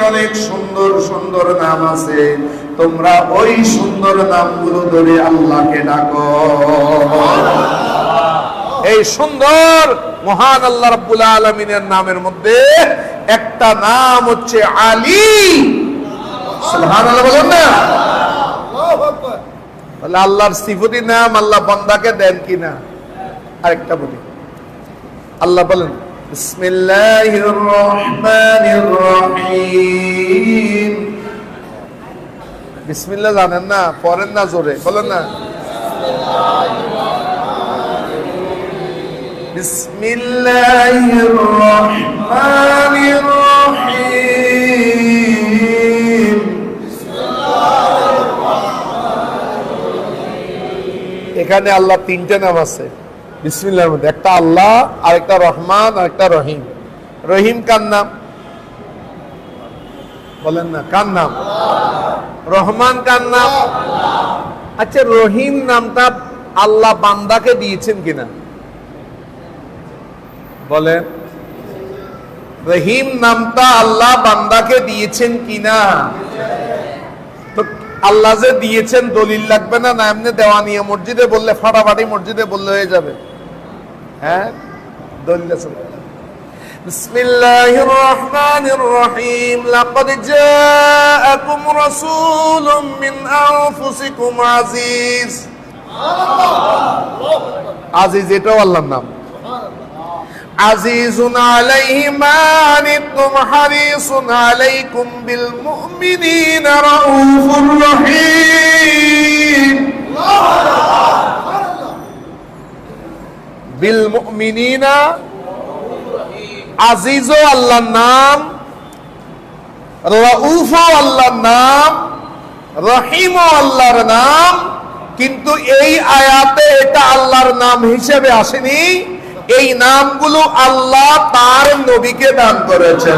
অনেক সুন্দর সুন্দর নাম আছে, তোমরা ওই সুন্দর নামগুলো ধরে আল্লাহকে ডাকো। এই সুন্দর মহান আল্লাহ রাব্বুল আলামিনের নামের মধ্যে একটা নাম হচ্ছে আলী। সুবহানাল্লাহ বলেন না? আল্লাহু আকবার। তাহলে আল্লাহর সিফাতি নাম আল্লাহ বান্দাকে দেন কিনা? আরেকটা বলি, আল্লাহ বলেন বিসমিল্লাহির রহমানির রহিম। বিসমিল্লাহ জানেন না? পড়েন না, জোরে বলেন না। বিসমিল্লাহির রহমানির রহিম। এখানে আল্লাহ তিনটে নাম আছে বিসমিল্লাহর মধ্যে, একটা আল্লাহ, আরেকটা রহমান, আরেকটা রহিম। রহিম কার নাম? বলেন না, কার নাম? রহমান কার নাম? আচ্ছা, রহিম নামটা আল্লাহ বান্দাকে দিয়েছেন কিনা? বলেন, রহিম নামটা আল্লাহ বান্দাকে দিয়েছেন কিনা? তো আল্লাহ যে দিয়েছেন দলিল লাগবে না? না এমনি দেওয়ানিয়া মসজিদে বললে, ফাটাফাটি মসজিদে বললে হয়ে যাবে? হ্যাঁ, দলিল আছে। বিসমিল্লাহির রহমানির রহিম। লাকাদ জাআকুম রাসূলুম মিন আনফুসিকুম আজিজ। আজিজ এটাও আল্লাহর নাম। আজিজুন আলাইহি মা আনিতুম হারিসুন আলাইকুম বিল মুমিনিনা রাউফুর রহিম। বিল মুমিনিনা, আজিজও আল্লাহর নাম, রাউফও আল্লাহর নাম, রহিমও আল্লাহর নাম। কিন্তু এই আয়াতে এটা আল্লাহর নাম হিসেবে আসেনি। এই নামগুলো আল্লাহ তার নবীকে দান করেছেন।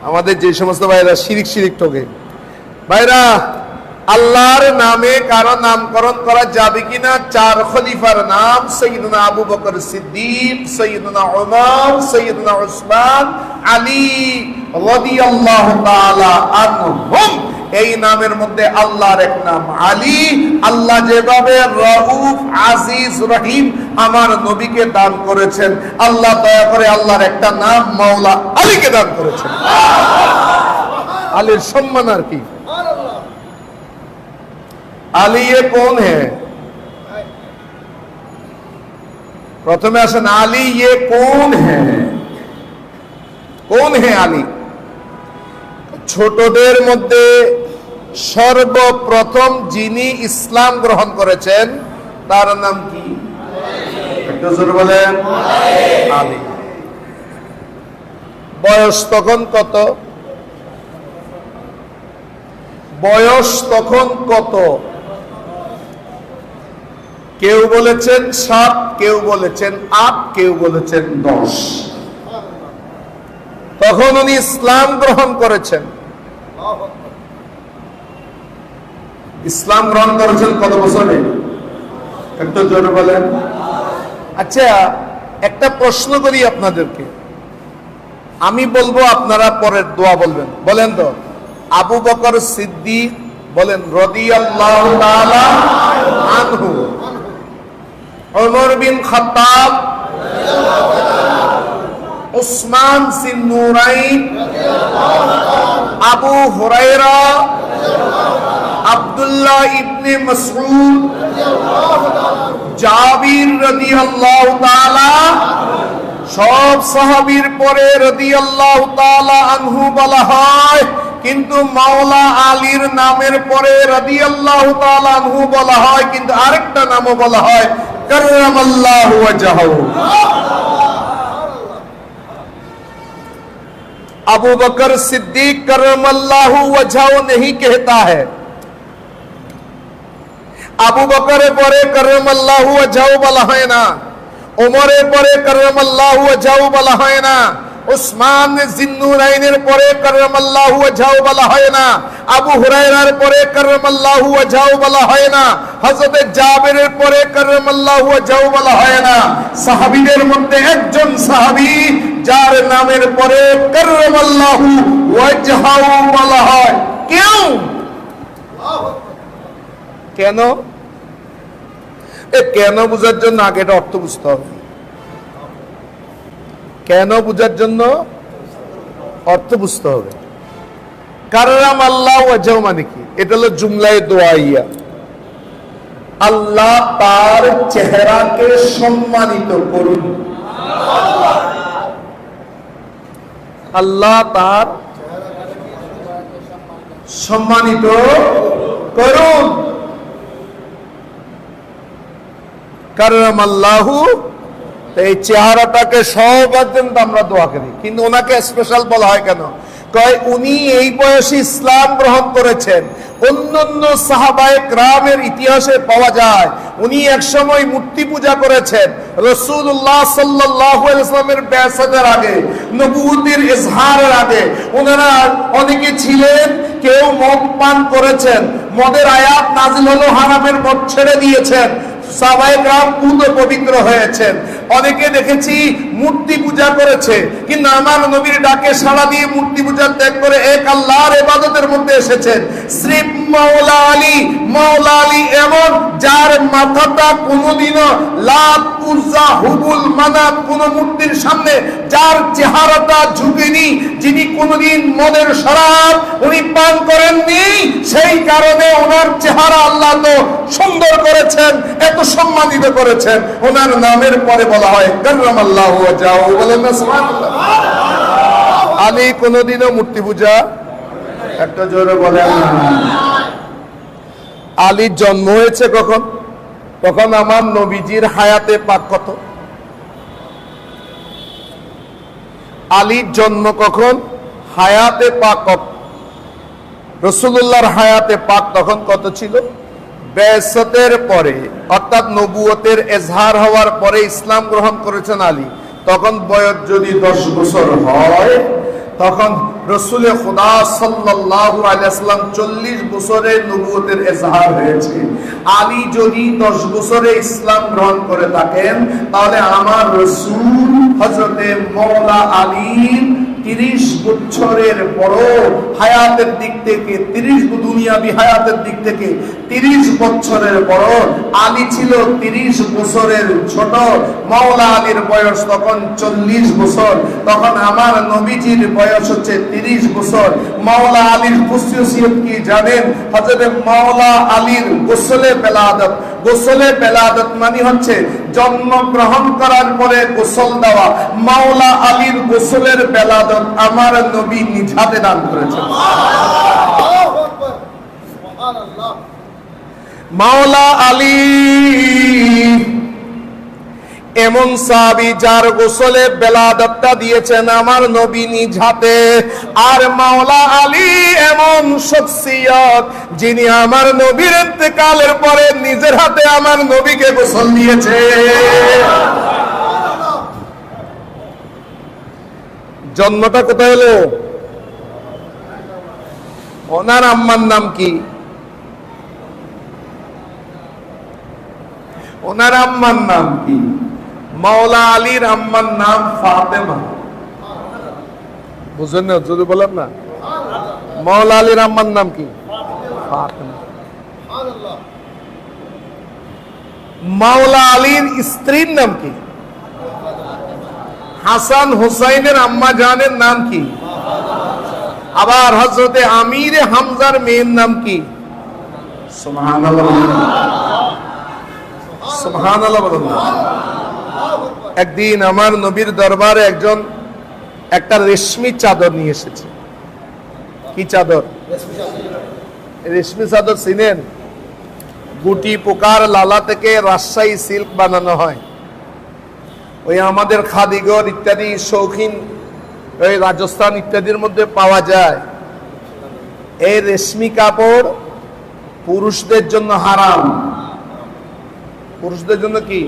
আমাদের যে সমস্ত ভাইরা শিরিক ঠকে, ভাইরা আল্লাহর নামে কারো নামকরণ করা যাবে কিনা? চার খলিফার নাম, সাইয়্যিদুনা আবু বকর সিদ্দিক, সাইয়্যিদুনা উমর, সাইয়্যিদুনা উসমান, আলী রাদিয়াল্লাহু তাআলা আনহুম। এই নামের মধ্যে আল্লাহর এক নাম আলী। আল্লাহ যেভাবে রউফ, আজিজ, রহিম আমার নবীকে দান করেছেন, আল্লাহ দয়া করে আল্লাহর একটা নাম মাওলা আলীকে দান করেছেন। আলীর সম্মান আর কি? আলী ये कौन है? প্রথমে আসেন, আলী ये कौन है? कौन है আলী? ছোটদের মধ্যে সর্বপ্রথম যিনি ইসলাম গ্রহণ করেছেন তার নাম কি? একটু জোরে বলেন। আলী। বয়স তখন কত? বয়স তখন কত? কেউ বলেছেন 7, কেউ বলেছেন 8, কেউ বলেছেন 10। তখন উনি ইসলাম গ্রহণ করেছেন। ইসলাম গ্রহণ করেছেন কত বছরে? একটু জোরে বলেন। আচ্ছা, একটা প্রশ্ন করি আপনাদেরকে, আমি বলবো, আপনারা পরের দোয়া বলবেন। বলেন তো, আবু বকর সিদ্দিক বলেন রাদিয়াল্লাহু তাআলা আনহু, ওমর বিন খাত্তাব, উসমান জিন্নুরাইন, আবু হুরায়রা, আব্দুল্লাহ ইবনে মাসউদ, জাবির রাদিয়াল্লাহু তাআলা। সব সাহাবীর পরে রাদিয়াল্লাহু তাআলা আনহু বলা হয়, কিন্তু মাওলা আলীর নামের পরে রাদিয়াল্লাহু তাআলা আনহু বলা হয়, কিন্তু আরেকটা নামও বলা হয়, কাররামাল্লাহু ওয়াজহু। अबू बकर सिद्दीक करमल्लाहु वजहहु नहीं कहता है। আবু বকরের পরে করমল্লাহু ওয়াজহু বলা হয় না, ওমরের পরে করমল্লাহু ওয়াজহু বলা হয় না, উসমান জিন্নুরাইনের পরে করমল্লাহু ওয়াজহু বলা হয় না, আবু হুরায়রার পরে করমল্লাহু ওয়াজহু বলা হয় না, হযরত জাবিরের পরে করমল্লাহু ওয়াজহু বলা হয় না। সাহাবীদের মধ্যে একজন সাহাবী যার নামের পরে কাররামাল্লাহু ওয়াজহাহু বলা হয়। কেন? কেন বুঝার জন্য আগে এটা অর্থ বুঝতে হবে। কেন বুঝার জন্য অর্থ বুঝতে হবে। কাররামাল্লাহু ওয়াজহাহু মানে কি? এটা হলো জুমলায়ে দোয়াইয়া। আল্লাহ তার চেহারাকে সম্মানিত করুন। আল্লাহ তার সম্মানিত করুন। কাররামাল্লাহু, এই চেহারাটাকে সবার জন্য আমরা দোয়া করি, কিন্তু ওনাকে স্পেশাল বলা হয় কেন? কয় উনি এই বয়সে ইসলাম গ্রহণ করেছেন। অন্যান্য সাহাবায়ে কেরামের ইতিহাসে পাওয়া যায় উনি একসময় মূর্তি পূজা করেছেন। রাসূলুল্লাহ সাল্লাল্লাহু আলাইহি ওয়াসাল্লামের বিআসাতের আগে, নবুয়তের ইজহারের আগে ওনারা অনেকে ছিলেন, কেউ মদ পান করেছেন, মদের আয়াত নাজিল হলো, হারামের মদ ছেড়ে দিয়েছেন, সাহাবায়ে কেরাম পুত পবিত্র হয়েছেন। অনেকে দেখেছি মূর্তি পূজা করেছে, কিন্তু আমার নবীর ডাকে সাড়া দিয়ে মূর্তি পূজা ত্যাগ করে এক আল্লাহর ইবাদতের মধ্যে এসেছেন। শ্রী মাওলা আলী, মাওলা আলী এমন যার মাথাটা কোনোদিনও লাত, উজ্জা, হুবুল, মানাত কোন মূর্তির সামনে যার চেহারাটা ঝুঁকেনি, যিনি কোনোদিন মদের শরাব উনি পান করেননি, সেই কারণে ওনার চেহারা আল্লাহ তো সুন্দর করেছেন, এত সম্মানিত করেছেন। ওনার নামের পরে বলা হয় কাররামাল্লাহু ওয়াজহাহু। বলেন না সুবহানাল্লাহ। আলী কোনোদিনও মূর্তি পূজা, একটা জোরে বলেন না। আলীর জন্ম হয়েছে কখন? তখন আমার নবীজির হায়াতে পাক কত? আলীর জন্ম কখন? হায়াতে পাক কত? রাসূলুল্লাহর হায়াতে পাক তখন কত ছিল? বিআসাতের পরে, অর্থাৎ নবুয়তের এজহার হওয়ার পরে ইসলাম গ্রহণ করেছেন আলী। তখন বয়স যদি 10 বছর হয়, তখন রাসূলে খুদা সাল্লাল্লাহু আলাইহি ওয়াসাল্লাম 40 বছরে নবুয়তের এজহার হয়েছে। আলী যদি 10 বছরে ইসলাম গ্রহণ করে থাকেন, তাহলে আমার রাসূল হযরতে মাওলা আলীর 30 বছরের বড় হায়াতের দিক থেকে, 30 দুনিয়াবি হায়াতের দিক থেকে 30 বছরের বড়। আলী ছিল 30 বছরের ছোট। মাওলা আলীর বয়স তখন 40 বছর। তখন আমার নবীজির বয়স হচ্ছে 30 বছর। মাওলা আলীর খুসুসিয়ত কি জানেন? হযরত মাওলা আলীর গোসলে বেলাদত। গোসলে বেলাদত মানে হচ্ছে জন্ম গ্রহণ করার পরে গোসল দেওয়া। মাওলা আলীর গোসলের বেলাদত আমার নবী নিজ হাতে দান করেছেন। মাওলা আলী এমন সাহাবী যার গোসলে বেলাদতটা দিয়েছেন আমার নবী নিজ হাতে। আর মাওলা আলী এমন শখসিয়ত যিনি আমার নবীর ইন্তেকালের পরে নিজের হাতে আমার নবীকে গোসল দিয়েছে। জন্মটা কোথায় হলো? ওনার আম্মার নাম কি? ওনার আম্মার নাম কি? মাওলা আলীর আম্মার নাম ফাতেমা। বুঝলেন না? যদি বলেন না, মাওলা আলীর আম্মার নাম কি? ফাতেমা। মাওলা আলীর স্ত্রীর নাম কি? হাসান হুসাইনের আম্মা জানের নাম কি? আবার হযরতে আমির হামজার মেয়ের নাম কি? সুবহানাল্লাহ, সুবহানাল্লাহ বলুন। একদিন আমার নবীর দরবারে একজন একটা রেশমি চাদর নিয়ে এসেছে। কি চাদর? রেশমি চাদর চিনেন? গুটি পোকার লালা থেকে রাজশাহী সিল্ক বানানো হয়। ওই আমাদের খাদিগর ইত্যাদি শৌখিন ওই রাজস্থান ইত্যাদির মধ্যে পাওয়া যায়। এই রেশমি কাপড় পুরুষদের জন্য হারাম। পুরুষদের জন্য কি?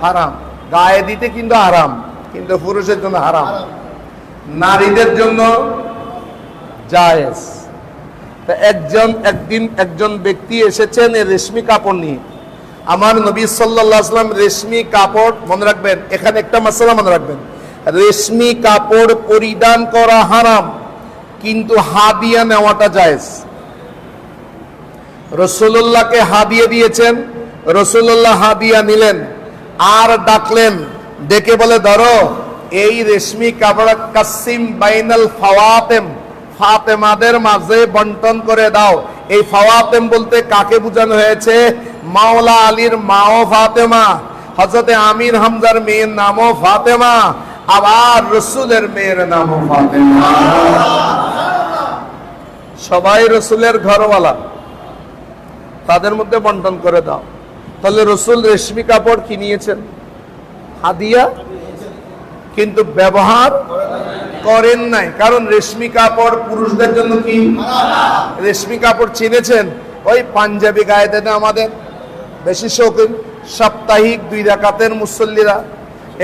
হারাম। গায়ে দিতে কিন্তু হারাম, কিন্তু পুরুষের জন্য হারাম। নারীদের জন্য জায়েজ। একদিন একজন ব্যক্তি এসেছেন এই রেশমি কাপড় নিয়ে। আমার নবী সাল্লাল্লাহু আলাইহি ওয়াসাল্লাম রেশমি কাপড়, মনে রাখবেন এখানে একটা মাসআলা মনে রাখবেন, রেশমি কাপড় পরিধান করা হারাম, কিন্তু হাদিয়া নেওয়াটা জায়েজ। রাসূলুল্লাহকে হাদিয়া দিয়েছেন, রাসূলুল্লাহ হাদিয়া নিলেন, আর ডাকলেন, ডেকে বলে ধরো এই রেশমি কাপড় কাসিম বাইনাল ফাওয়াতিম, ফাতেমাদের মাঝে বন্টন করে দাও। এই ফাওয়াতিম বলতে কাকে বোঝানো হয়েছে? মাওলা আলীর মাও ফাতেমা, হযরতে আমির হামজার মেয়ের নামও ফাতেমা, আবার রসুলের মেয়ের নামও ফাতেমা। সবাই রসুলের ঘরওয়ালা, তাদের মধ্যে বন্টন করে দাও। তাহলে রসুল রেশমি কাপড় কিনিয়েছেন, হাদিয়া, কিন্তু ব্যবহার করেন নাই, কারণ রেশমি কাপড় পুরুষদের জন্য কি? রেশমি কাপড় চিনেছেন? ওই পাঞ্জাবি গায়ে দেন আমাদের বেশি শৌখিন, সাপ্তাহিক 2 রাকাতের মুসল্লিরা,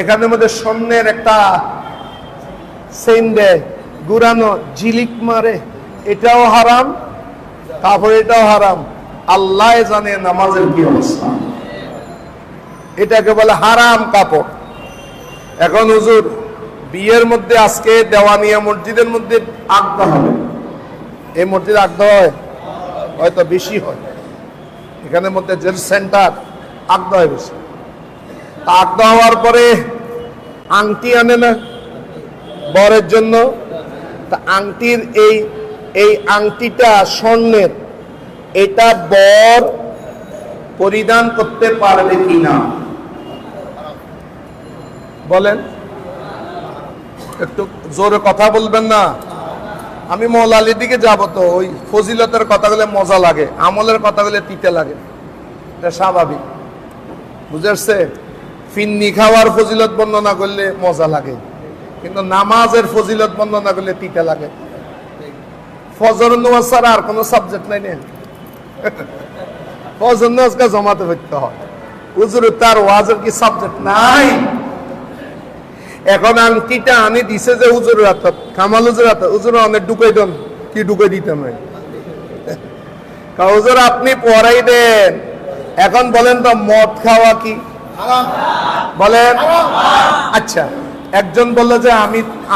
এখানের মধ্যে স্বর্ণের একটা চেইন দেয়, গুরানো ঝিলিক মারে, এটাও হারাম, কাপড় এটাও হারাম। আল্লাহ জানে নামাজের কি অবস্থা, এটাকে বলে হারাম কাপড়। এখন হুজুর বিয়ের মধ্যে আজকে দেওয়ানিয়া মসজিদের মধ্যে আগদা হবে, এই মসজিদে আগদা হয়, হয়তো বেশি হয়, এখানের মধ্যে জেল সেন্টার আগদা হয় বেশি। আগদা হওয়ার পরে আংটি আনে না বরের জন্য, তা আংটির এই আংটিটা স্বর্ণের, এটা বর পরিধান করতে পারবে কিনা বলেন? একটু জোরে কথা বলবেন না, আমি মৌলা আলীর দিকে যাবো তো, ওই ফজিলতের কথাগুলো মজা লাগে, আমলের কথাগুলো তিতে লাগে, এটা স্বাভাবিক, বুঝেছে? ফিন্নি খাওয়ার ফজিলত বর্ণনা করলে মজা লাগে, কিন্তু নামাজের ফজিলত বর্ণনা করলে তিতে লাগে। ফজর নামাজ ছাড়া আর কোনো সাবজেক্ট নাই না, ফজর নামাজকে জমাতে করতে হয়, হুজুর তার ওয়াজের কি সাবজেক্ট নাই? এখন আংটিটা আনি দিছে যে হুজুরের হাতে, কামাল হুজুর হাতে, হুজুর অনেক ঢুকাই দেন, কি ঢুকাই দিতে নাই, হুজুর আপনি পড়াই দেন। এখন বলেন তো মদ খাওয়া কি বলেন? আচ্ছা, একজন বললো যে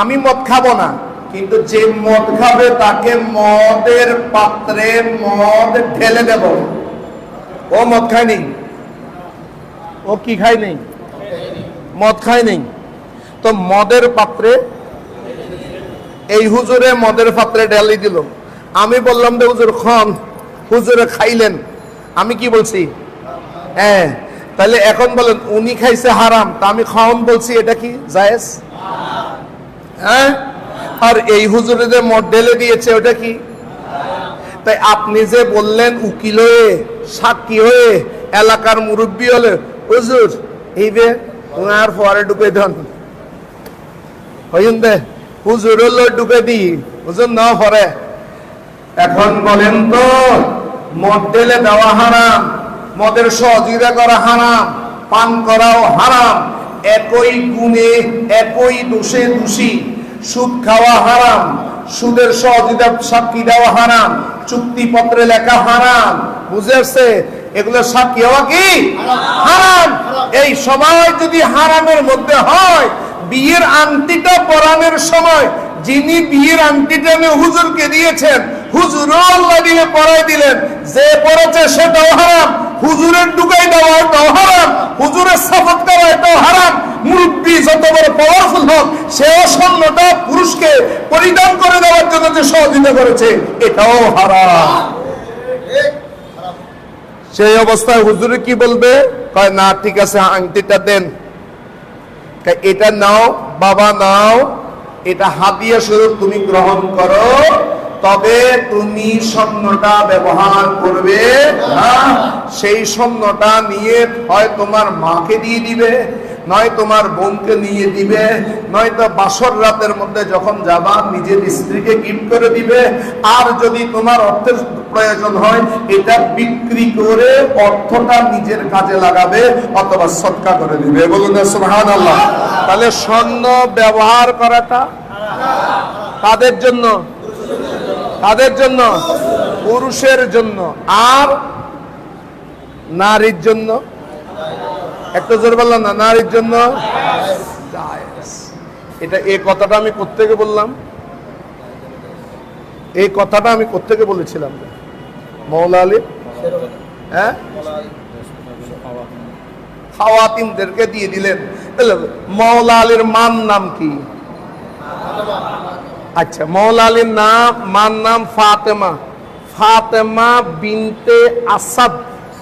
আমি মদ খাবো না, কিন্তু যে মদ খাবে তাকে মদের পাত্রে মদ ঢেলে দেব, ও মদ খায় নেই, ও কি খায় নেই? মদ খায় নেই, তো মদের পাত্রে, এই হুজুরে মদের পাত্রে ঢেলে দিল, আমি বললাম যে হুজুর খান, হুজুরে খাইলেন, আমি কি বলছি? হ্যাঁ, তাহলে এখন বলেন উনি খাইছে হারাম, তা আমি খাওন বলছি, এটা কি জায়েজ? হ্যাঁ, আর এই হুজুরে যে মদ ঢেলে দিয়েছে ওটা কি? তাই আপনি যে বললেন উকিল হয়ে, সাক্ষী হয়ে, এলাকার মুরব্বী হলে, হুজুর এই বে উনার পরে ঢুকে দেন, হইন দে হুজুর হলো ঢুকে দি, হুজুর না পরে। এখন বলেন তো মদ ঢেলে দেওয়া হারাম, মদের সহযোগিতা করা হারাম, পান করাও হারাম, একই গুণে একই দোষে দোষী। সুদ খাওয়া হারাম, সুদের সহযোগিতা সাক্ষী দেওয়া হারাম, চুক্তিপত্রে লেখা হারাম, বুঝেছে? এগুলো সাক্ষী হওয়া কি হারাম? এই সবাই যদি হারামের মধ্যে হয়, বিয়ের আংটিটা পরানোর সময় যিনি বিয়ের আংটিটা নিয়ে হুজুরকে দিয়েছেন, হুজুরও আল্লাহ দিয়ে পরাই দিলেন, যে পড়েছে সেটাও হারাম, হুজুরের ঢুকাই দেওয়া এটাও হারাম, হুজুরের সাফত করা এটাও হারাম। মুরব্বী যত বড় পাওয়ারফুল হোক, সেও স্বর্ণটা পুরুষকে পরিধান করে দেওয়ার জন্য যে সহযোগিতা করেছে, এটাও হারাম। সেই অবস্থায় হুজুরে কি বলবে? কয় না ঠিক আছে, আংটিটা দেন, এটা নাও বাবা, নাও, এটা হাদিয়া স্বরূপ তুমি গ্রহণ করো, তবে তুমি স্বর্ণটা ব্যবহার করবে না। সেই স্বর্ণটা নিয়ে হয় তোমার মাকে দিয়ে দিবে, নয় তোমার বোনকে নিয়ে দিবে, নয়তো বাসর রাতের মধ্যে যখন যাবা নিজের স্ত্রীকে গিফট করে দিবে, আর যদি তোমার অর্থের প্রয়োজন হয় এটা বিক্রি করে অর্থটা নিজের কাজে লাগাবে অথবা সদকা করে দিবে। বলুন না সুবহানাল্লাহ। তাহলে স্বর্ণ ব্যবহার করাটা কাদের জন্য? কাদের জন্য? পুরুষের জন্য। আর নারীর জন্য? একটু জোর বললাম না, নারীর জন্য জায়েজ। এটা এই কথাটা আমি কোত্থেকে বললাম? এই কথাটা আমি কোত্থেকে বলেছিলাম? মওলা আলী, হ্যাঁ, খাওয়াতিনদেরকে দিয়ে দিলেন। মওলা আলীর মান নাম কি? আচ্ছা, মওলা আলীর মান নাম ফাতেমা। ফাতেমা বিনতে আসাদ।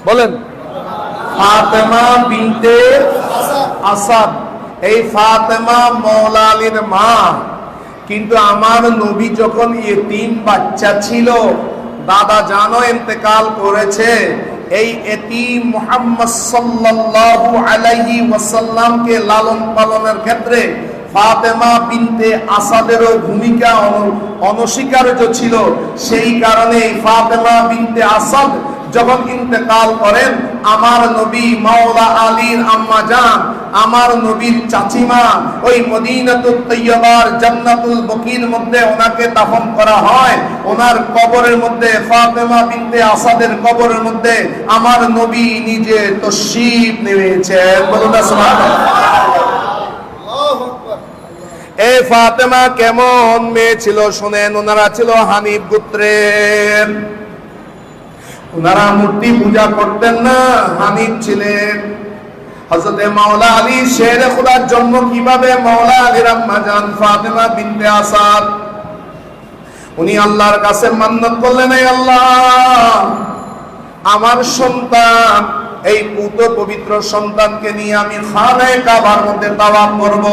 বলেন, ফাতেমা বিনতে আসাদ। এই ফাতেমা মওলা আলীর মা। কিন্তু আমার নবী যখন ইতিম বাচ্চা ছিল, দাদা জানো ইন্তেকাল করেছে, এই এতিম মুহাম্মদ সাল্লাল্লাহু আলাইহি ওয়াসাল্লামকে লালন পালনের ক্ষেত্রে ফাতেমা বিনতে আসাদেরও ভূমিকা অনস্বীকার্য ছিল। সেই কারণে ফাতেমা বিনতে আসাদ যখন ইন্তেকাল করেন, আমার নবী মাওলা আলীর আম্মা জান, আমার নবীর চাচিমা, ওই মদিনাতুত তৈয়বার জান্নাতুল বকির মধ্যে ওনাকে দাফন করা হয়। ওনার কবরের মধ্যে, ফাতেমা বিনতে আসাদের কবরের মধ্যে আমার নবী নিজে তশরিফ নিয়েছেন। বলুন না সুবহানাল্লাহ। এই ফাতেমা কেমন মেয়ে ছিল শুনেন। ওনারা ছিল হানিফ গোত্রের। ওনারা মূর্তি পূজা করতেন না, হানিফ ছিলেন। হযরতে মাওলা আলী শেরে খোদার জন্ম কিভাবে? মাওলা আলীর আম্মা জান ফাতেমা বিনতে আসাদ, উনি আল্লাহর কাছে মান্নাত করলেন, এই আল্লাহ, আমার সন্তান, এই পুত পবিত্র সন্তানকে নিয়ে আমি খানায়ে কাবার মধ্যে তাওয়াফ করব।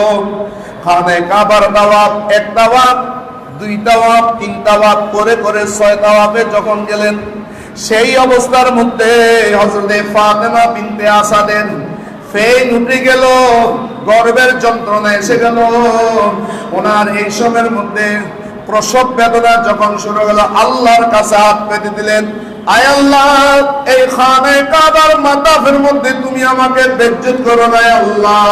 খানায়ে কাবার তাওয়াফ, এক তাওয়াফ, দুই তাওয়াফ, তিন তাওয়াফ করে করে 6 তাওয়াফে যখন গেলেন, সেই অবস্থার মধ্যে হযরতে ফাতেমা বিনতে আসাদের ফেন উঠে গেল, গর্ভের যন্ত্রণা এসে গেল। ওনার এই সময়ের মধ্যে প্রসব বেদনা যখন শুরু হলো, আল্লাহর কাছে হাত পেতে দিলেন, আয় আল্লাহ, এই খানায়ে কাবার মাতাফের মধ্যে তুমি আমাকে বেজ্জত করো না আল্লাহ।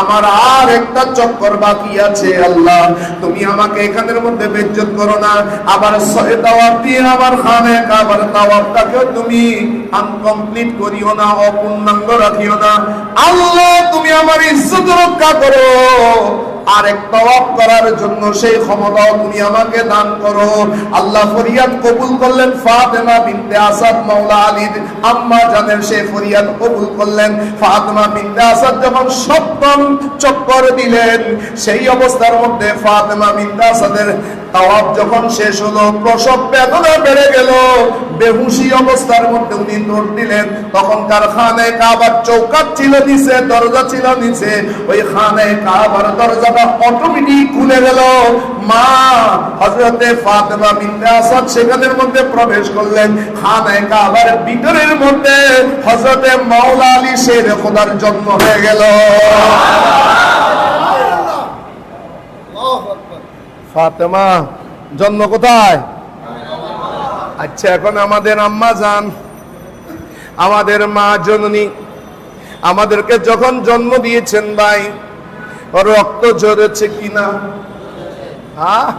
আমার আর একটা চক্কর বাকি আছে আল্লাহ, তুমি আমাকে এখানের মধ্যে বেজ্জত করো না। আবার 6 তাওয়াফ দিয়ে আমার খানায়ে কাবার তাওয়াফটাকে তুমি আনকমপ্লিট করিও না, অপূর্ণাঙ্গ রাখিও না আল্লাহ। তুমি আমার ইজ্জত রক্ষা করো, আর এক তাওয়াফ করার জন্য সেই ক্ষমতাও তুমি আমাকে দান করো। আল্লাহ ফরিয়াদ কবুল করলেন। ফাতেমা বিনতে আসাদ মাওলা আলীর আম্মা জানের সেই ফরিয়াদ কবুল করলেন। ফাতেমা বিনতে আসাদ যখন 7ম চক্কর দিলেন, সেই অবস্থার মধ্যে ফাতেমা বিনতে আসাদের তাওয়াফ যখন শেষ হলো, প্রসব বেদনা বেড়ে গেল, বেহুশি অবস্থার মধ্যে উনি দৌড় দিলেন। তখনকার খানায়ে কাবার চৌকাঠ ছিল নিচে, দরজা ছিল নিচে, ওই খানায়ে কাবার দরজাটা অটোমেটিক খুলে গেল। মা হযরতে ফাতেমা বিনতে আসাদ সেখানের মধ্যে প্রবেশ করলেন। খানায়ে কাবার ভিতরের মধ্যে হযরতে মাওলা আলী শেরে খোদার জন্ম হয়ে গেল। ফাতেমা জন্ম কোথায়? আচ্ছা, এখন আমাদের আম্মা জান, আমাদের মা জননী আমাদেরকে যখন জন্ম দিয়েছেন, ভাই, রক্ত ঝরেছে কিনা? হ্যাঁ,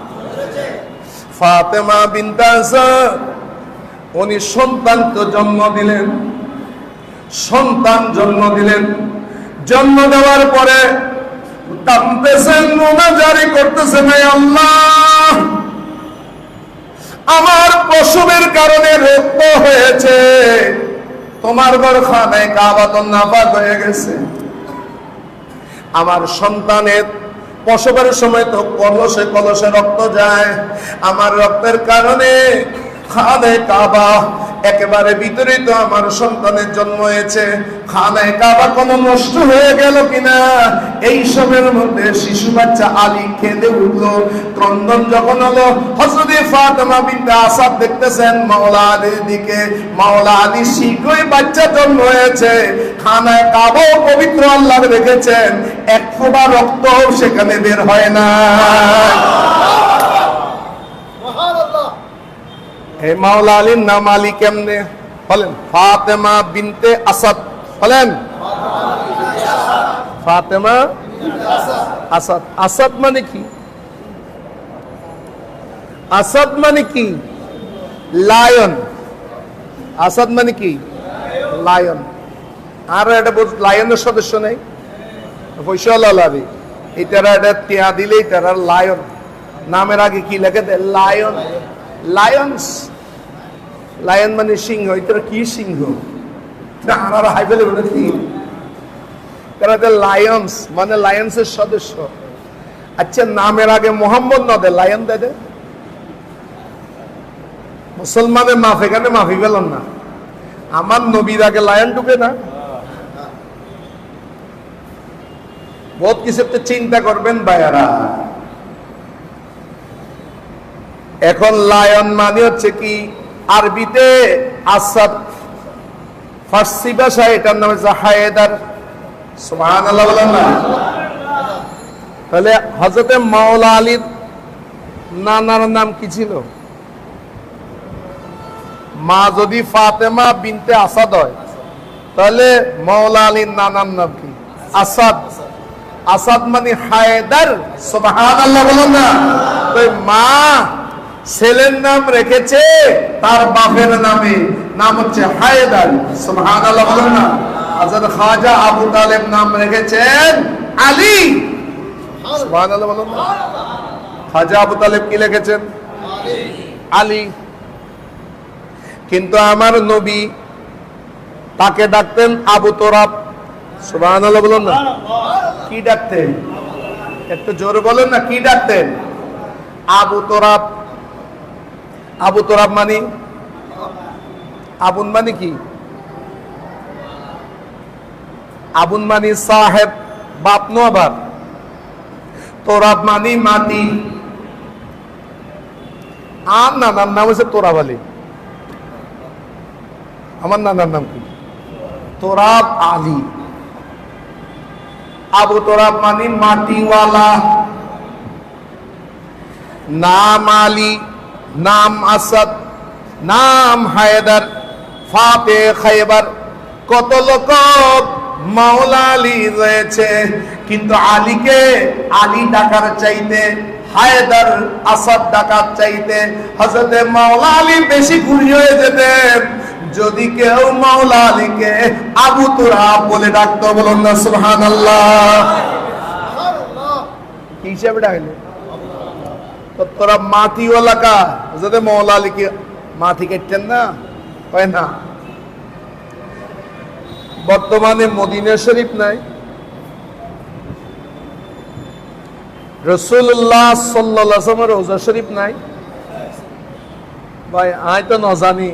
ফাতেমা বিনতে আসাদ উনি সন্তান তো জন্ম দিলেন, সন্তান জন্ম দিলেন। জন্ম দেওয়ার পরে কাঁদতেছেন, মোনাজারি করতেছেন, আল্লাহ, আমার প্রসবের কারণে রক্ত হয়েছে, তোমার ঘর খানায়ে কাবা তো নাপাক হয়ে গেছে। আমার সন্তানের প্রসবের সময় তো কলসে কলসে রক্ত যায়, আমার রক্তের কারণে খানায়ে কাবা একেবারে ভিতরে তো আমার সন্তানের জন্ম হয়েছে, খানায়ে কাবা কোনো নষ্ট হয়ে গেল কিনা? এই সময়ের মধ্যে শিশু বাচ্চা আলী কেঁদে উঠলো। ক্রন্দন যখন হলো, হযরতে ফাতেমা বিনতে আসাদ দেখতেছেন মাওলা আলীর দিকে। মাওলা আলী শীঘ্রই বাচ্চা জন্ম হয়েছে, খানায়ে কাবাও পবিত্র আল্লাহ রেখেছেন, এক ফোঁটা রক্ত সেখানে বের হয় না। এই মাওলা আলীর নাম আলী কেমনে? বলেন, ফাতেমা বিনতে আসাদ। বলেন, ফাতেমা আসাদ। আসাদ মানে কি? আসাদ মানে কি? লায়ন। আসাদ মানে কি? লায়ন। আর এটা লায়নের সদস্য নেই, এটারা এটা টিয়া দিলেই তারা লায়ন, নামের আগে কি লেখে দেয়? লায়ন। লায়ন্স, লায়ন মানে সিংহ। এটা কি সিংহ? আর হাই ফেলে বলে কি তারা লায়ন্স মানে লায়ন্সের সদস্য। আচ্ছা, নামের আগে মোহাম্মদ না দে, লায়ন দে দে। মুসলমানের মাফ, এখানে মাফি পেলাম না। আমার নবীর আগে লায়ন ঢুকে না? বহুত কিছু একটা চিন্তা করবেন ভাইয়ারা। এখন লায়ন মানে হচ্ছে কি? আরবিতে আসাদ, ফার্সি ভাষায় এটার নাম হচ্ছে হায়দার। সুবহানাল্লাহ বলেন না? তাহলে হযরতে মাওলা আলীর নানার নাম কি ছিল? মা যদি ফাতেমা বিনতে আসাদ হয়, তাহলে মাওলা আলীর নানার নাম কি? আসাদ। আসাদ মানে হায়দার। সুবহানাল্লাহ বলেন না? তো মা ছেলের নাম রেখেছে তার বাপের নামে, নাম হচ্ছে হায়দার। সুবহানাল্লাহ বলেন না? হযরত খাজা আবু তালেব নাম রেখেছেন আলী। সুবহানাল্লাহ বলেন না? খাজা আবু তালেব কি লিখেছেন? আলী। কিন্তু আমার নবী তাকে ডাকতেন আবু তোরাব। সুবহানাল্লাহ বলেন না? কি ডাকতেন? একটু জোরে বলেন না, কি ডাকতেন? আবু তোরাব। আবু তোরাব মানে আবুন মানে কি? আবুন মানে সাহেব, বাপ নো আবার। তোরাব মানে মাটি। আর নানার নাম হচ্ছে তোরাব আলী। আমার নানার নাম কি? তোরাব আলী। আবু তোরাব মানে মাটিওয়ালা। নাম আলী, নাম আসাদ, নাম হায়দার, ফাতে খায়বার। কত লোক মাওলা আলী রয়েছে, কিন্তু আলীকে আলী ডাকার চাইতে, হায়দার আসাদ ডাকার চাইতে হযরতে মাওলা আলী বেশি খুশি হয়ে যেতেন যদি কেউ মাওলা আলীকে আবু তুরাব বলে ডাকতো। বলুন না সুবহানাল্লাহ? কি হিসাবে ডাকলে? তো তোরা মাটিওয়ালা কা হযরতে মাওলা আলীকে মাটি কাটতেন না? হয় না? বর্তমানে মদিনা শরীফ নাই, রাসূলুল্লাহ সাল্লাল্লাহু আলাইহি ওয়াসাল্লামের রওজা শরীফ নাই। ভাই আই তো না জানি,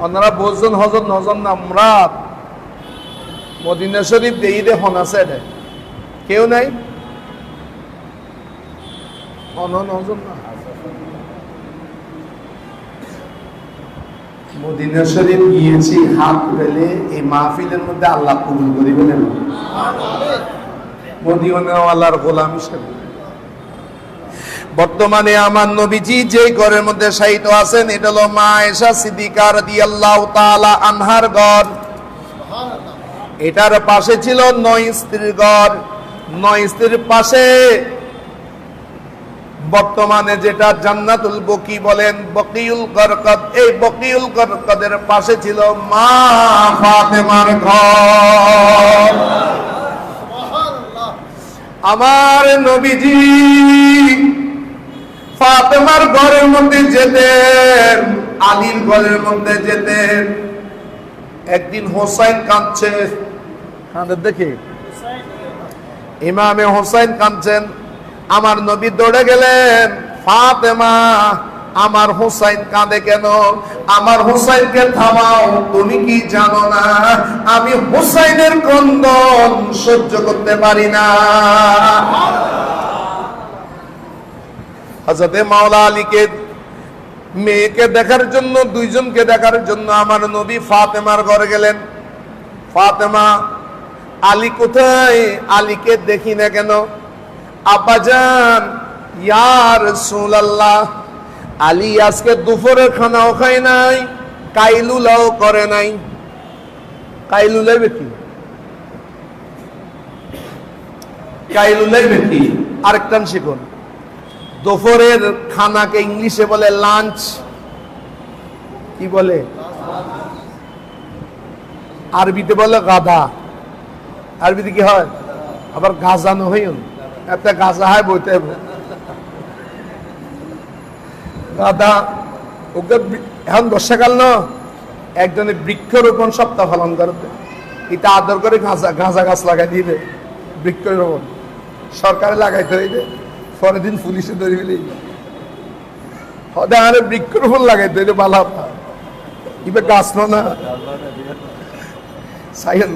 ওনারা বলছেন হযরত নজর নামরাত মদিনা শরীফ দেই দে হন আছে দে, কেউ নাই। নজর না মদিনা শরীফ গিয়েছি হাত পেলে এই মাহফিলের মধ্যে আল্লাহ কবুল করিবেন। মদিনাওয়ালার গোলাম হিসেবে বর্তমানে আমার নবীজি যে ঘরের মধ্যে শায়িত আছেন, এটা হলো মা আয়েশা সিদ্দিকা রাদিয়াল্লাহু তাআলা আনহার ঘর। এটার পাশে ছিল 9 স্ত্রীর ঘর। 9 স্ত্রীর পাশে বর্তমানে যেটা জান্নাতুল বকি বলেন, বকিউল গরকদ, এই বকিউল গরকদের পাশে ছিল মা ফাতেমার ঘর। আমার নবীজি ফাতেমার ঘরের মধ্যে যেতেন, আলীর ঘরের মধ্যে যেতেন। একদিন হোসাইন কাঁদছে, কাঁদে দেখে ইমামে হোসাইন কাঁদছেন। আমার নবী দৌড়ে গেলেন, ফাতেমা আমার হোসাইন কাঁদে কেন? আমার হোসাইনকে থামাও। তুমি কি জানো না আমি হোসাইনের ক্রন্দন সহ্য করতে পারি না? হযরতে মাওলা আলীকে মেয়েকে দেখার জন্য, দুইজনকে দেখার জন্য আমার নবী ফাতেমার ঘরে গেলেন। ফাতেমা, আলী কোথায়? আলীকে দেখি না কেন? আব্বাজান, ইয়া রাসূলুল্লাহ, আলী আজকে দুপুরের খানাও খায় নাই, কাইলুলাও করে নাই। কাইলুলাই কি? কাইলুলাই কি? আরেকটা শিখুন। দুপুরের খানাকে ইংলিশে বলে লাঞ্চ। কি বলে? আরবিতে বলে গাদা। আরবিতে কি হয়? আবার গাজানো হইন, একটা গাছা হয় বইতে দাদা ওকে এখন বর্ষাকাল না একজনে বৃক্ষরোপণ সপ্তাহ পালন করতে এটা আদর করে গাঁজা গাছ লাগাই দিবে বৃক্ষরোপণ সরকারে লাগাইতে হইবে পরের দিন পুলিশে ধরে ফেলে আরে বৃক্ষরোপণ লাগাইতে হইলে বালা ইবে গাছ না সাইকেল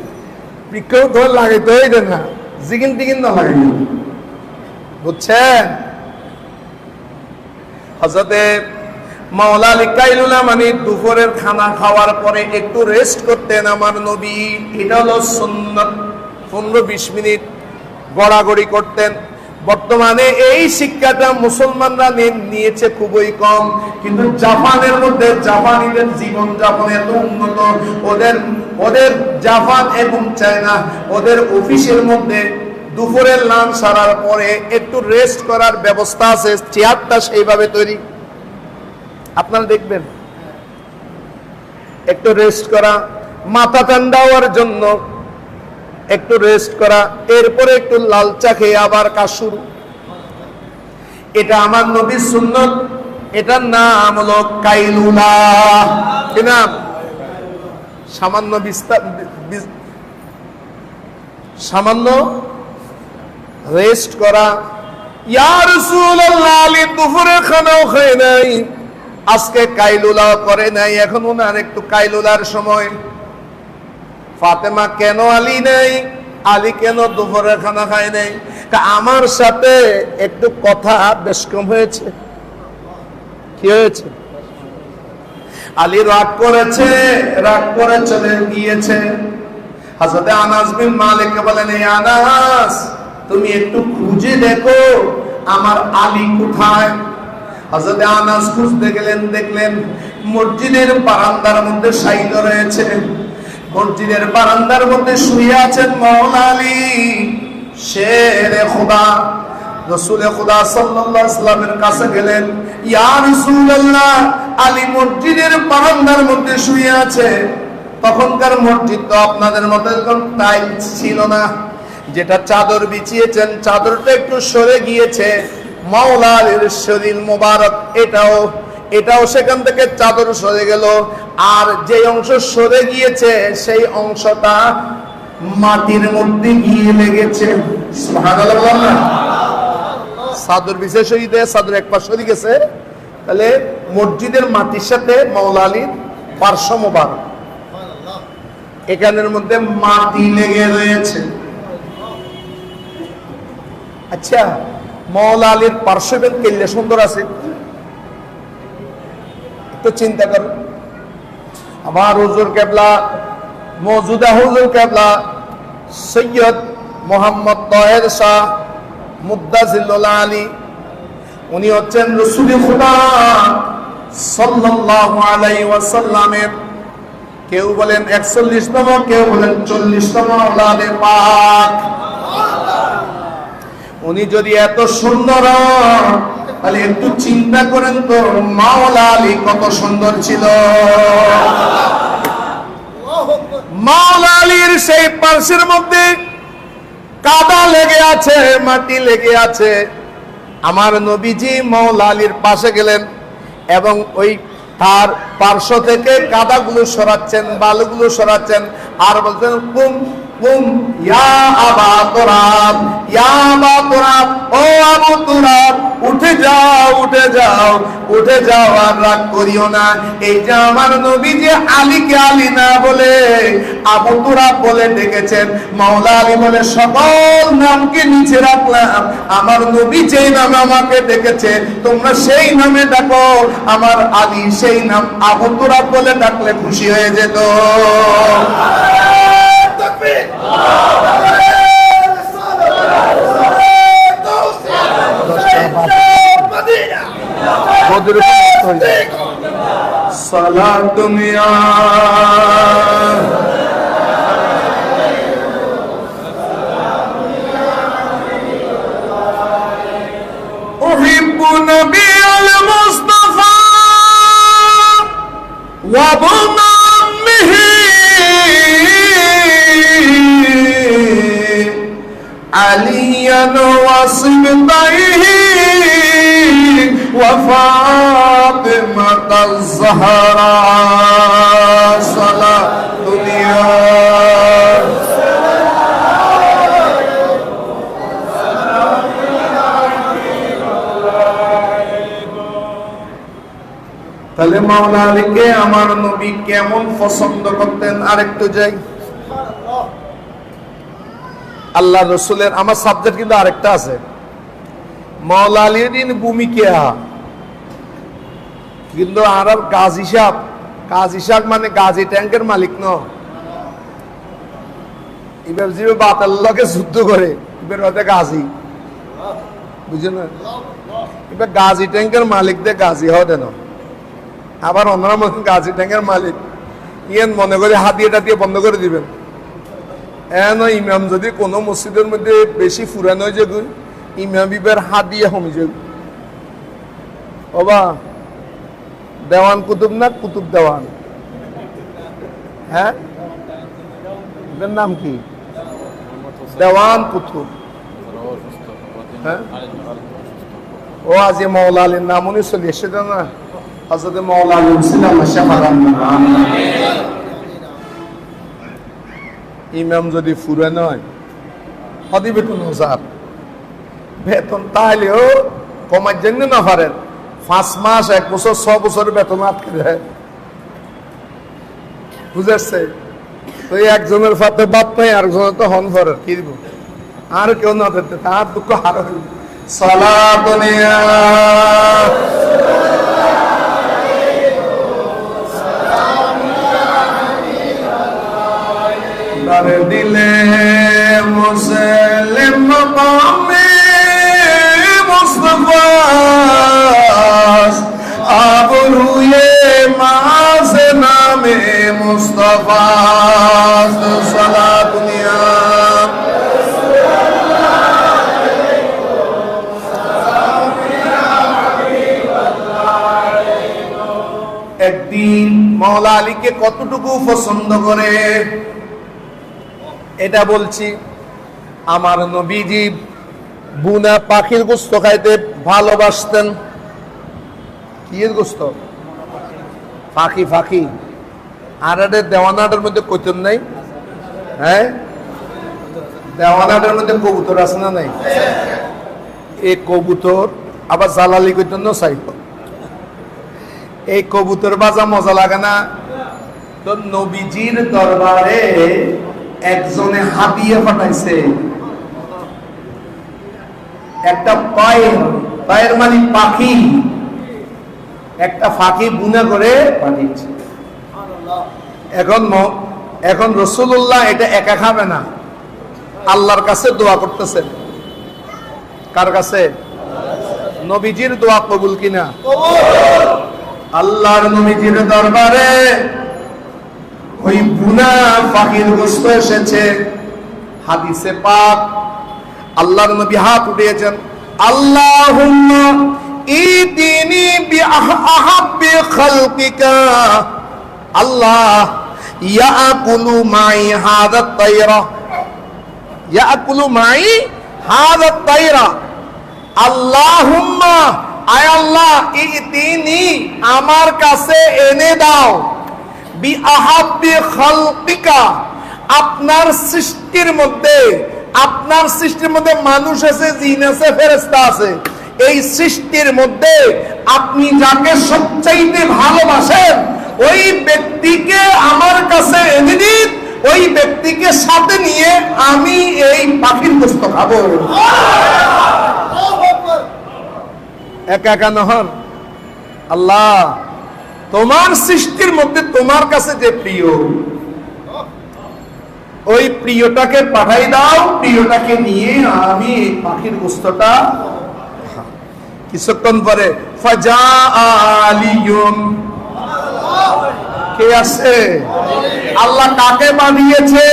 বৃক্ষরোপণ লাগাইতে হইবে না জিগিন টিগিন না লাগাই বুঝছেন হযরতে মাওলা আলী কাইলুলা মানে দুপুরের খানা খাওয়ার পরে একটু রেস্ট করতেন আমার নবী এটা হলো সুন্নাত 15-20 মিনিট গড়াগড়ি করতেন বর্তমানে এই শিক্ষাটা মুসলমানরা নিয়েছে খুবই কম কিন্তু জাপানের মধ্যে জাপানিদের জীবন যাপন এত উন্নত ওদের জাপান এবং চায়না ওদের অফিসের মধ্যে দুপুরের লাঞ্চ সারার পরে একটু রেস্ট করার ব্যবস্থা আছে চেয়ারটা সেইভাবে তৈরি আপনারা দেখবেন একটু রেস্ট করা মাথা ঠান্ডা হওয়ার জন্য একটু রেস্ট করা এরপরে একটু লাল চা খেয়ে আবার কাজ শুরু এটা আমার নবীর সুন্নত এটার নাম হলো কাইলুলা কি নাম সামান্য রেস্ট করা ইয়া রাসূলুল্লাহ আলী দুপুরের খানাও খায় নাই আজকে কাইলুলা করে নাই এখন ওনার একটু কাইলুলার সময় ফাতেমা কেন আলী নেই আলী কেন দুপুরের খানা খায় নাই আমার সাথে একটু কথা বেশ কম হয়েছে কি হয়েছে আলী রাগ করে চলে গিয়েছে হযরতে আনাস বিন মালিক বলেন এই আনাস তুমি একটু খুঁজে দেখো আমার আলী কোথায় হযরতে আনাস খুঁজতে গেলেন দেখলেন মসজিদের বারান্দার মধ্যে শায়িত রয়েছে মসজিদের বারান্দার মধ্যে শুয়ে আছেন মাওলা আলী শেরে খোদা রাসূল খুদা সাল্লাল্লাহু আলাইহি ওয়াসাল্লামের কাছে গেলেন ইয়া রাসূলুল্লাহ আলী মসজিদের বারান্দার মধ্যে শুয়ে আছে তখনকার মসজিদ তো আপনাদের মতো এরকম টাইলস ছিল না যেটা চাদর বিছিয়েছেন চাদরটা একটু সরে গিয়েছে মাওলা আলীর শরীর মোবারক এটাও সেখান থেকে চাদর সরে গেল আর যে অংশ সরে গিয়েছে সেই অংশটা মাটির মধ্যে গিয়ে লেগেছে সুবহানাল্লাহ চাদর বিশেষ হইতে চাদর এক পাশ সরে গেছে তাহলে মসজিদের মাটির সাথে মাওলা আলীর পার্শ্ব মোবারক এখানের মধ্যে মাটি লেগে রয়েছে আচ্ছা মাওলা আলীর পার্শ্ববেন কেল্লে সুন্দর আছে একটু চিন্তা করো আমার হুজুর কেবলা মওজুদা হুজুর কেবলা সৈয়দ মোহাম্মদ তাহের শাহ মুদ্দাজিল্লুল আলী উনি হচ্ছেন রাসূল খুদা সাল্লাল্লাহু আলাইহি ওয়াসাল্লামের কেউ বলেন 41তম কেউ বলেন 40তম আওলাদে পাক উনি যদি এত সুন্দর তাহলে একটু চিন্তা করেন তো মাওলা আলী কত সুন্দর ছিল মাওলা আলীর সেই পার্শ্বের মধ্যে কাদা লেগে আছে মাটি লেগে আছে আমার নবীজি মাওলা আলীর পাশে গেলেন এবং ওই তার পার্শ্ব থেকে কাদাগুলো সরাচ্ছেন বালুগুলো সরাচ্ছেন আর বলছেন কুম কুম ইয়া আবা তুরাব ইয়া আবা তুরাব ও আবু তুরাব উঠে যাও উঠে যাও উঠে যাও আর রাগ করিও না এই যে আমার নবী যে আলীকে আলী না বলে আবু তুরাব বলে ডেকেছেন মাওলা আলী বলে সকল নামকে নিচে রাখলাম আমার নবী যেই নামে আমাকে ডেকেছে তোমরা সেই নামে ডাকো আমার আলী সেই নাম আবু তুরাব বলে ডাকলে খুশি হয়ে যেত তাকবীর সালাতুম ইয়া উহিব্বু নবিয়াল মুস্তাফা ওয়া বুনামিহি আলিয়া حسن وصبطيه وفاطمة الزهراء صلاة دنيا তাহলে মাওলা আলীকে আমার নবী কেমন পছন্দ করতেন আরেকটু যাই আল্লাহ রসুলের আমার সাবজেক্ট কিন্তু আরেকটা আছে মাওলা আলীর ভূমিকা কিন্তু আর গাজী সাহেব মানে গাজী ট্যাঙ্কের মালিক ন এবার যে বাতাল্লাহকে যুদ্ধ করে এবার হতে গাজী বুঝলেন না এবার গাজী ট্যাঙ্কের মালিক দিয়ে গাজী হওয়া দেন আবার অন্যরা মতন গাজী ট্যাঙ্কের মালিক ইয়েন মনে করে হাতিয়ে টাতিয়ে বন্ধ করে দিবেন এন ইমাম যদি কোনো মসজিদের মধ্যে বেশি ফুরানো হয়ে যাবে ইমাম বিবের হাত দিয়ে কমে যাবে বাবা দেওয়ান কুতুব না কুতুব দেওয়ান হ্যাঁ এর নাম কি দেওয়ান কুতুব হ্যাঁ ও আজ মাওলা আলীর নাম উনি চলে এসেছে না হযরত মাওলা আলী ছিলাম ইমাম যদি ফুরে নয় হদি বেতন হাজার বেতন তাহলেও কমার জন্য না পারেন 5 মাস 1 বছর 6 বছরের বেতন আটকে দেয় বুঝাচ্ছে তো একজনের সাথে বাপ নাই আরেকজনের তো হন ফরের কি দিব আর কেউ না দিতে তার দুঃখ হার হইল সালাতুনিয়া দিলে মুসলিম মকামে মুস্তাফা আবরুয়ে মাস নামে মুস্তাফা সালাতুনিয়া একদিন মাওলা আলীকে কতটুকু পছন্দ করে এটা বলছি আমার নবীজি বুনা পাখির গোস্ত খাইতে ভালোবাসতেন কি এর গোস্ত পাখি পাখি আর এটা দেওয়ানাটার মধ্যে কইতেন নাই হ্যাঁ দেওয়ানাটার মধ্যে কবুতর আছে না নাই এই কবুতর আবার জালালি কইতেন না চাই এই কবুতর বাজা মজা লাগে না তো নবীজির দরবারে একজনে হাতিয়ে পাঠাইছে একটা পায়ের মানে পাখি একটা পাখি বুনা করে পাঠিয়েছে এখন রাসূলুল্লাহ এটা একা খাবে না আল্লাহর কাছে দোয়া করতেছেন কার কাছে নবীজির দোয়া কবুল কিনা আল্লাহর নবীজির দরবারে ওই বুনা পাখির গোশত এসেছে হাদিসে পাক আল্লাহর নবী হাত উঠিয়েছেন আল্লাহুম্মা ইদিনি বিআহাব্বি খালকিকা আল্লাহ ইয়াকুলু মাই হাদা তায়রা ইয়াকুলু মাই হাদা তায়রা আল্লাহুম্মা আয় আল্লাহ ইদিনি আমার কাছে এনে দাও বিআহাব্বি খালকিকা আপনার সৃষ্টির মধ্যে মানুষ আছে জিন আছে ফেরেশতা আছে এই সৃষ্টির মধ্যে আপনি যাকে সবচাইতে ভালোবাসেন ওই ব্যক্তিকে আমার কাছে এনে দিন ওই ব্যক্তিকে সাথে নিয়ে আমি এই পাখির গোশত খাবো একা একা নহন আল্লাহ তোমার সৃষ্টির মধ্যে তোমার কাছে যে প্রিয় ওই প্রিয়টাকে পাঠাই দাও প্রিয়টাকে নিয়ে আমি এই পাখির গোশতটা কিছুক্ষণ পরে ফাজা আলিয়ুম কে আছে আল্লাহ কাকে পাঠিয়েছে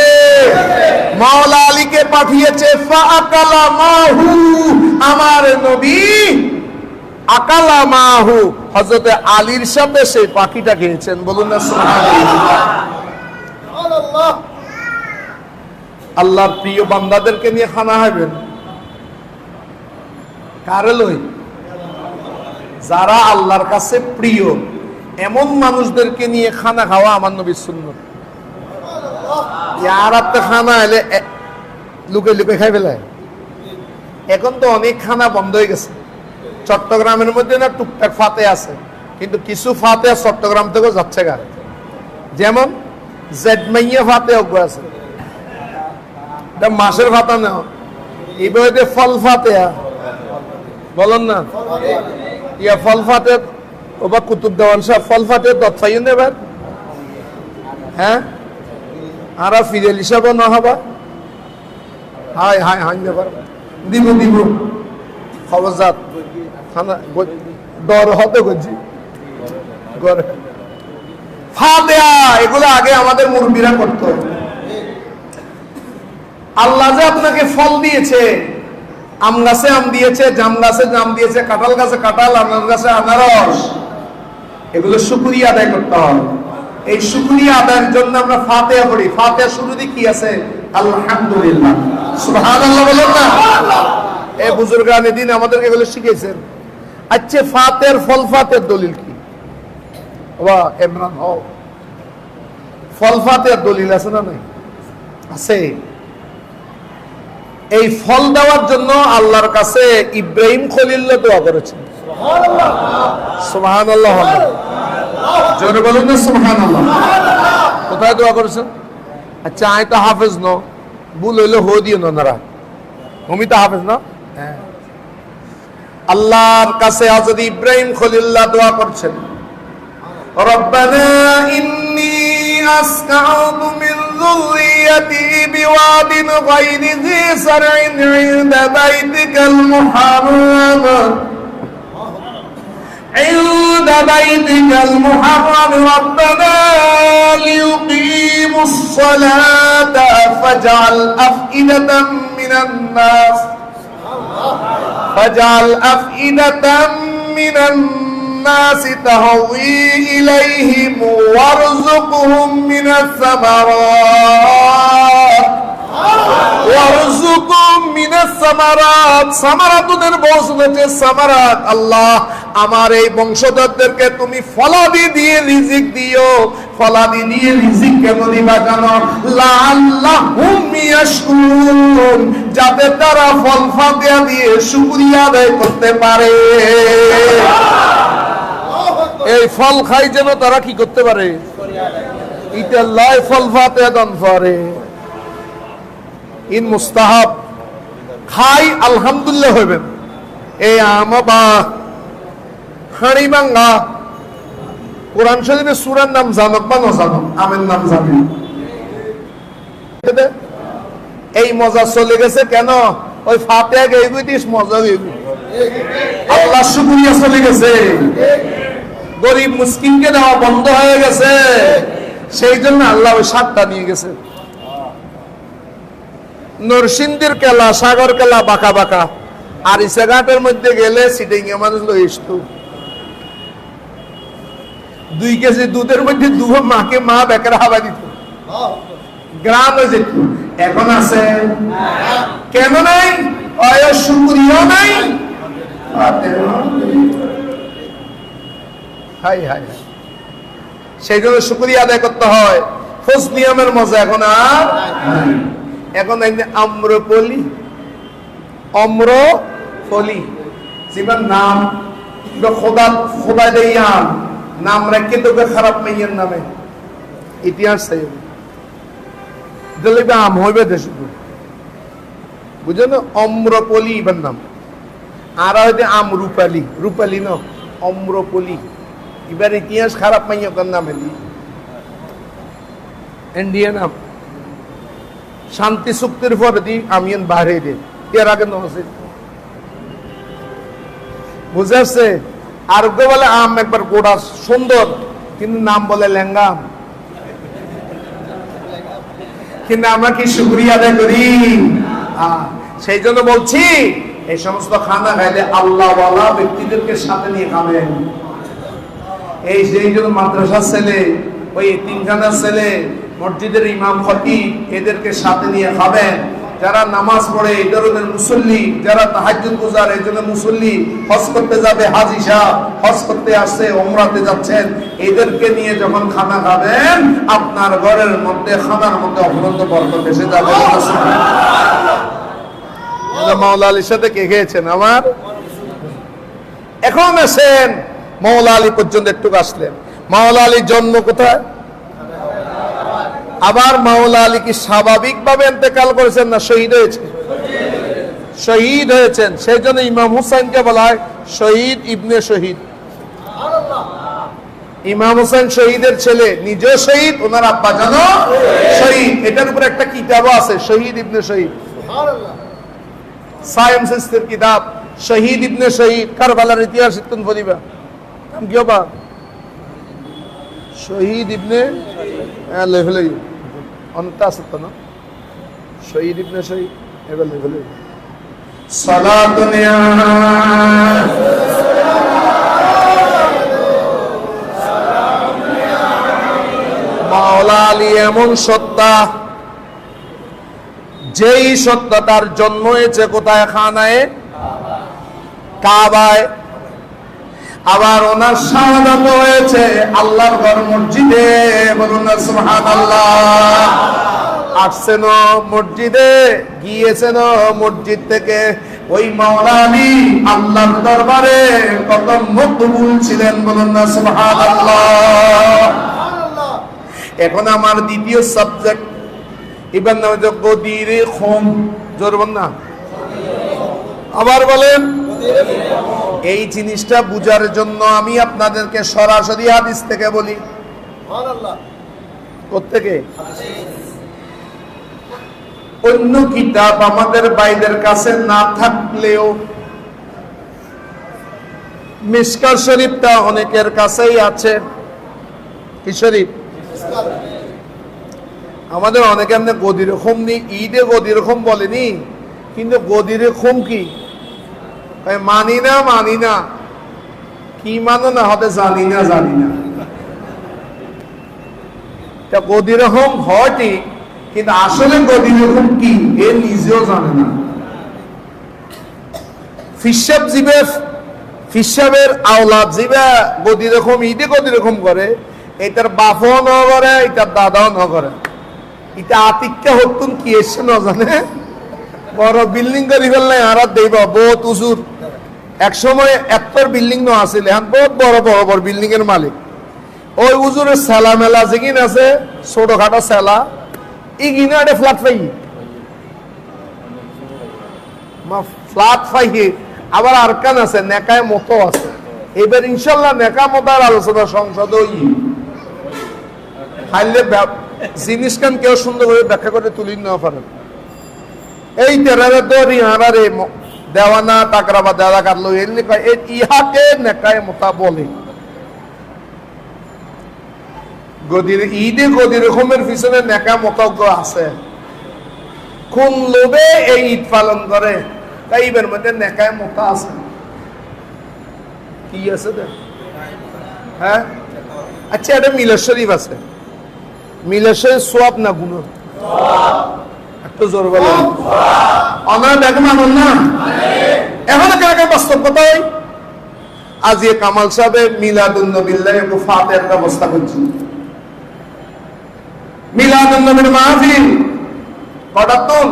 মাওলা আলীকে পাঠিয়েছে ফাআকালা মাহু আমার নবী আকালা মাহু হযরত আলীর সাথে সেই পাখিটা খেয়েছেন বলুন না সুবহানাল্লাহ আল্লাহর প্রিয় বান্দাদেরকে নিয়ে খানা হবেন কারে লই? যারা আল্লাহর কাছে প্রিয় এমন মানুষদেরকে নিয়ে খানা খাওয়া আমার নবীর সুন্নাত। আর একটা খানা এলে লুকে লুকে খাই ফেলায়। এখন তো অনেক খানা বন্ধ হয়ে গেছে। চট্টগ্রামের মধ্যে না টুকটাক ফাতে আছে, কিন্তু কিছু ফাতে চট্টগ্রাম থেকেও যাচ্ছে গা। যেমন জেডমাইয়া ফাতে অজ্ঞ আছে, মাসের ফাতা নেওয়া এইভাবে ফল ফাতে বলেন না ইয়া ফল ফাতে ওবা কুতুব দেওয়ান সাহেব ফল ফাতে দত্তাইন এবার। হ্যাঁ আর ফিরেল হিসাবও না হবা। হাই হাই হাই নেবার দিব দিব খবরজাত খানা ডর হতে করছি গড়ে ফাতেহা এগুলো আগে আমাদের মুরব্বীরা করতো। আল্লাহ যে আপনাকে ফল দিয়েছে, আম গাছে আম দিয়েছে, জাম গাছে জাম দিয়েছে, কাঁঠাল গাছে কাঁঠাল, আনারস গাছে আনারস, এগুলো শুকরিয়া আদায় করতে হয়। এই শুকরিয়া আদায়ের জন্য আমরা ফাতিহা পড়ি। ফাতিহা শুরুতে কি আছে? আলহামদুলিল্লাহ, সুবহানাল্লাহ বলেন না? এই বুজুর্গানে দিন আমাদেরকে এগুলো শিখিয়েছেন। আচ্ছা, ফাতিহার ফল ফাতিহার দলিল কি? বাবা ইমরান হও, ফল ফাতিহার দলিল আছে না নাই? আছে। এই ফল দেওয়ার জন্য আল্লাহর কাছে ইব্রাহিম খলিল্লাহ দোয়া করেছেন। সুবহানাল্লাহ, সুবহানাল্লাহ, জোরে বলুন না সুবহানাল্লাহ। কোথায় দোয়া করেছেন? আচ্ছা, আই তো হাফেজ ন, ভুল হইলে হো দিও না, তুমি তো হাফেজ না। হ্যাঁ, আল্লাহর কাছে হযরত ইব্রাহিম খলিল্লাহ দোয়া করছেন, রব্বানা ইন্নী আসকাউতু মিন যুররিয়াতি বিওয়াদিন গায়রি যি সারইন ইনদা বাইতিকাল মুহাররাম عند بيتك المحرم ربنا ليقيموا الصلاة فاجعل أفئدة من الناس تهوي إليهم وارزقهم من الثمرات আল্লাহ আমার এই বংশধরদেরকে তুমি ফলাদি দিয়ে রিজিক দিও। ফলাদি দিয়ে রিজিক কেন দিবা জানো? লাআল্লাহুম ইয়াশকুরুন, যাতে তারা ফল ফাতিহা দিয়ে শুকরিয়া আদায় করতে পারে। এই ফল খাই যেন তারা কি করতে পারে? এটা লাই ফল ফাতিহা দান করে। ইন মুস্তাহাব খাই আলহামদুলিল্লাহ হইবেন। এই আমা হাড়ি ভাঙ্গা কোরআন শরীফের সূরার নাম জানো বা না জানো? আমের নাম জানি। এই মজা চলে গেছে কেন? ওই ফাতিহা গাইবি দিস মজা গাইবি, আল্লাহ শুকরিয়া চলে গেছে। গরিব মিসকিনকে দেওয়া বন্ধ হয়ে গেছে, সেই জন্য আল্লাহ ওই সাতটা নিয়ে গেছে। নরসিংদীর কেলা, সাগর কেলা বাঁকা বাঁকা, আর ইসাঘাটের মধ্যে গেলে সিটিং এ মানুষ লইষ্ট 2 কেজি দুধের মধ্যে মাকে মা বেকার হাবা দিত, গ্রাম হয়ে যেত। এখন আছে? কেন নাই? শুকরিয়া নাই। হাই হাই, সেই জন্য শুকরিয়া আদায় করতে হয়। খোঁজ নিয়মের মজা এখন আর এখন আম্রপলি, অম্রপলি যেবার নাম খোদা খোদা দেয়ান নাম রেখে তোকে খারাপ মেয়ের নামে ইতিহাস চাই দিলে আম হইবে দেশ, বুঝলেন? অম্রপলি এবার নাম। আর হয়তো আম রূপালী, রূপালী ন অম্রপলি। এবার ইতিহাস খারাপ মাইয়ার নামে ইন্ডিয়া নাম। শান্তি চুক্তির পরে দি আমি বাইরে দে, এর আগে নছে বুঝে আসছে। আর বলে আম একবার গোড়া সুন্দর, কিন্তু নাম বলে লেঙ্গা। কিন্তু আমরা কি শুকরিয়া আদায় করি? সেই জন্য বলছি, এই সমস্ত খানা খাইলে আল্লাহ ওয়ালা ব্যক্তিদেরকে সাথে নিয়ে খাবেন। এই সেই জন্য মাদ্রাসার ছেলে, ওই তিনখানার ছেলে, মসজিদের ইমাম খতিব, এদেরকে সাথে নিয়ে খাবেন। যারা নামাজ পড়ে এই ধরনের মুসল্লি, যারা তাহাজ্জুদ গুজার এই ধরনের মুসল্লি, হজ করতে যাবে, হাজী সাহেব হজ করতে আসছে, ওমরাতে যাচ্ছেন, এদেরকে নিয়ে যখন খানা খাবেন আপনার ঘরের মধ্যে খানার মধ্যে অফুরন্ত বরকত এসে যাবে। মাওলা আলীর সাথে কে খেয়েছেন আমার? এখন আসেন মাওলা আলী পর্যন্ত একটু আসলেন। মাওলা আলীর জন্ম কোথায়? আবার মাওলা আলী কি স্বাভাবিকভাবে ইন্তেকাল করেছেন না শহীদ হয়েছে? শহীদ হয়েছেন। সেই জন্য ইমাম হুসাইনকে বলা হয় শহীদ ইবনে শহীদ। ইমাম হুসাইন শহীদের ছেলে, নিজেও শহীদ, ওনার আব্বা জানো শহীদ। এটার উপর একটা কিতাবও আছে, শহীদ ইবনে শহীদ, সায়েন্সের কিতাব, শহীদ ইবনে শহীদ। কারবালার ইতিহাস ইতুন বলিবা নাম কি বা শহীদ ইবনে লেভেলে অন্ত আছে তো না, শহীদ ইবনে শহীদ এবার লেভেলে সালাতুন ইয়া মাওলা আলী এমন সত্তা, যেই সত্তা তার জন্ম হয়েছে কোথায়? খানায়ে কাবায়। আবার ওনার শাহাদাত হয়েছে আল্লাহর ঘর মসজিদে। বলুন না সুবহানাল্লাহ। আসছেন মসজিদে, গিয়েছেন মসজিদ থেকে। ওই মাওলা আলী আল্লাহর দরবারে কত মকবুল ছিলেন। বলুন না সুবহানাল্লাহ। এখন আমার দ্বিতীয় সাবজেক্ট এবার নাম হচ্ছে গদিরে খুম। জোর বল না, আবার বলেন। এই জিনিসটা বুঝার জন্য আমি আপনাদেরকে সরাসরি হাদিস থেকে বলি। কোত্থেকে? অন্য কিতাব আমাদের বাইদের কাছে না থাকলেও মিশকাত শরীফটা অনেকের কাছেই আছে। কি শরীফ? আমাদের অনেকে এমনি গদির খুম নি, ঈদে গদির খুম বলেনি, কিন্তু গদির খুম কি মানি না, মানি না। কি মানো না হবে জানি না, জানি না। গদির খুম হয় ঠিক, কিন্তু আসলে গদির খুম কি এ নিজেও জানে না। ফিসাব জিবে, ফিসাবের আওলাদ জিবে গদির খুম ঈদে গদির খুম করে, এটার বাপও ন করে, এটার দাদাও ন করে। এটা আতিক্যা হতুন কি এসে ন জানে, বড় বিল্ডিং করি ফেললে আর দেব বহুত উজুর। এক সময় এত্তর বিল্ডিং ন আছিল, এখন বহুত বড় বড় বড় বিল্ডিং এর মালিক। ওই উজুরের সেলা মেলা যেগিন আছে, ছোটখাটো সেলা, ইগিনা একটা ফ্ল্যাট পাই, ফ্ল্যাট পাই। আবার আরকান আছে, নেকায় মতো আছে। এবার ইনশাল্লাহ নেকা মতার আলোচনা সংসদে হাইলে জিনিস কান কেউ সুন্দর করে ব্যাখ্যা করে তুলি নেওয়া পারেন। এই তেরারে দরি হারারে দেওয়ানা টাকরা বা দেওয়া কাটলো এমনি ইহাকে নেকায় মোতা বলে। গদির ঈদে গদির রকমের পিছনে নেকা মতজ্ঞ আছে। কোন লোভে এই ঈদ পালন করে, তাই এর মধ্যে নেকায় মোতা আছে। কি আছে দেখ? হ্যাঁ, আচ্ছা, এটা মিলাদ শরীফ আছে। মিলাদ শরীফ সওয়াব না গুনাহ? একটু জোর বলেন। আমরা দেখে মানুন না এখন একে বাস্তব কথাই। আজ কামাল সাহেব মিলাদুন নবিল্লাহ ফাতিহার ব্যবস্থা করছি। মিলাদুন নবীর মাহফিল কটার টন?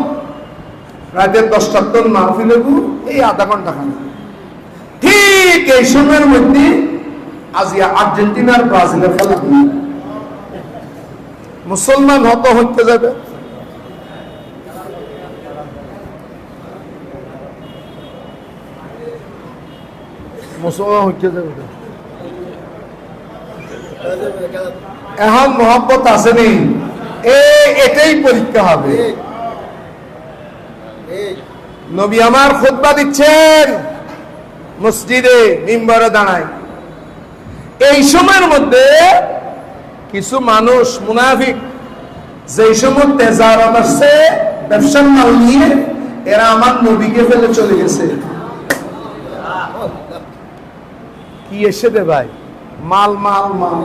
রাতের 10টার টন মাহফিল এই আধা ঘন্টা খানা। ঠিক এই সময়ের মধ্যে আজ আর্জেন্টিনার ব্রাজিলের খেলা, মুসলমান হত হইতে যাবে। মুসলমান হইতে যাবে। এখন মহব্বত আসেনি, এটাই পরীক্ষা হবে। নবী আমার খুতবা দিচ্ছেন মসজিদে, মিম্বরে দাঁড়ায়। এই সময়ের মধ্যে কিছু মানুষ মুনাফিক, যে সময় তেজারত আসছে ব্যবসার মাল নিয়ে, এরা আমার নবীকে ফেলে চলে গেছে। কি এসে দে ভাই, মাল মাল মাল।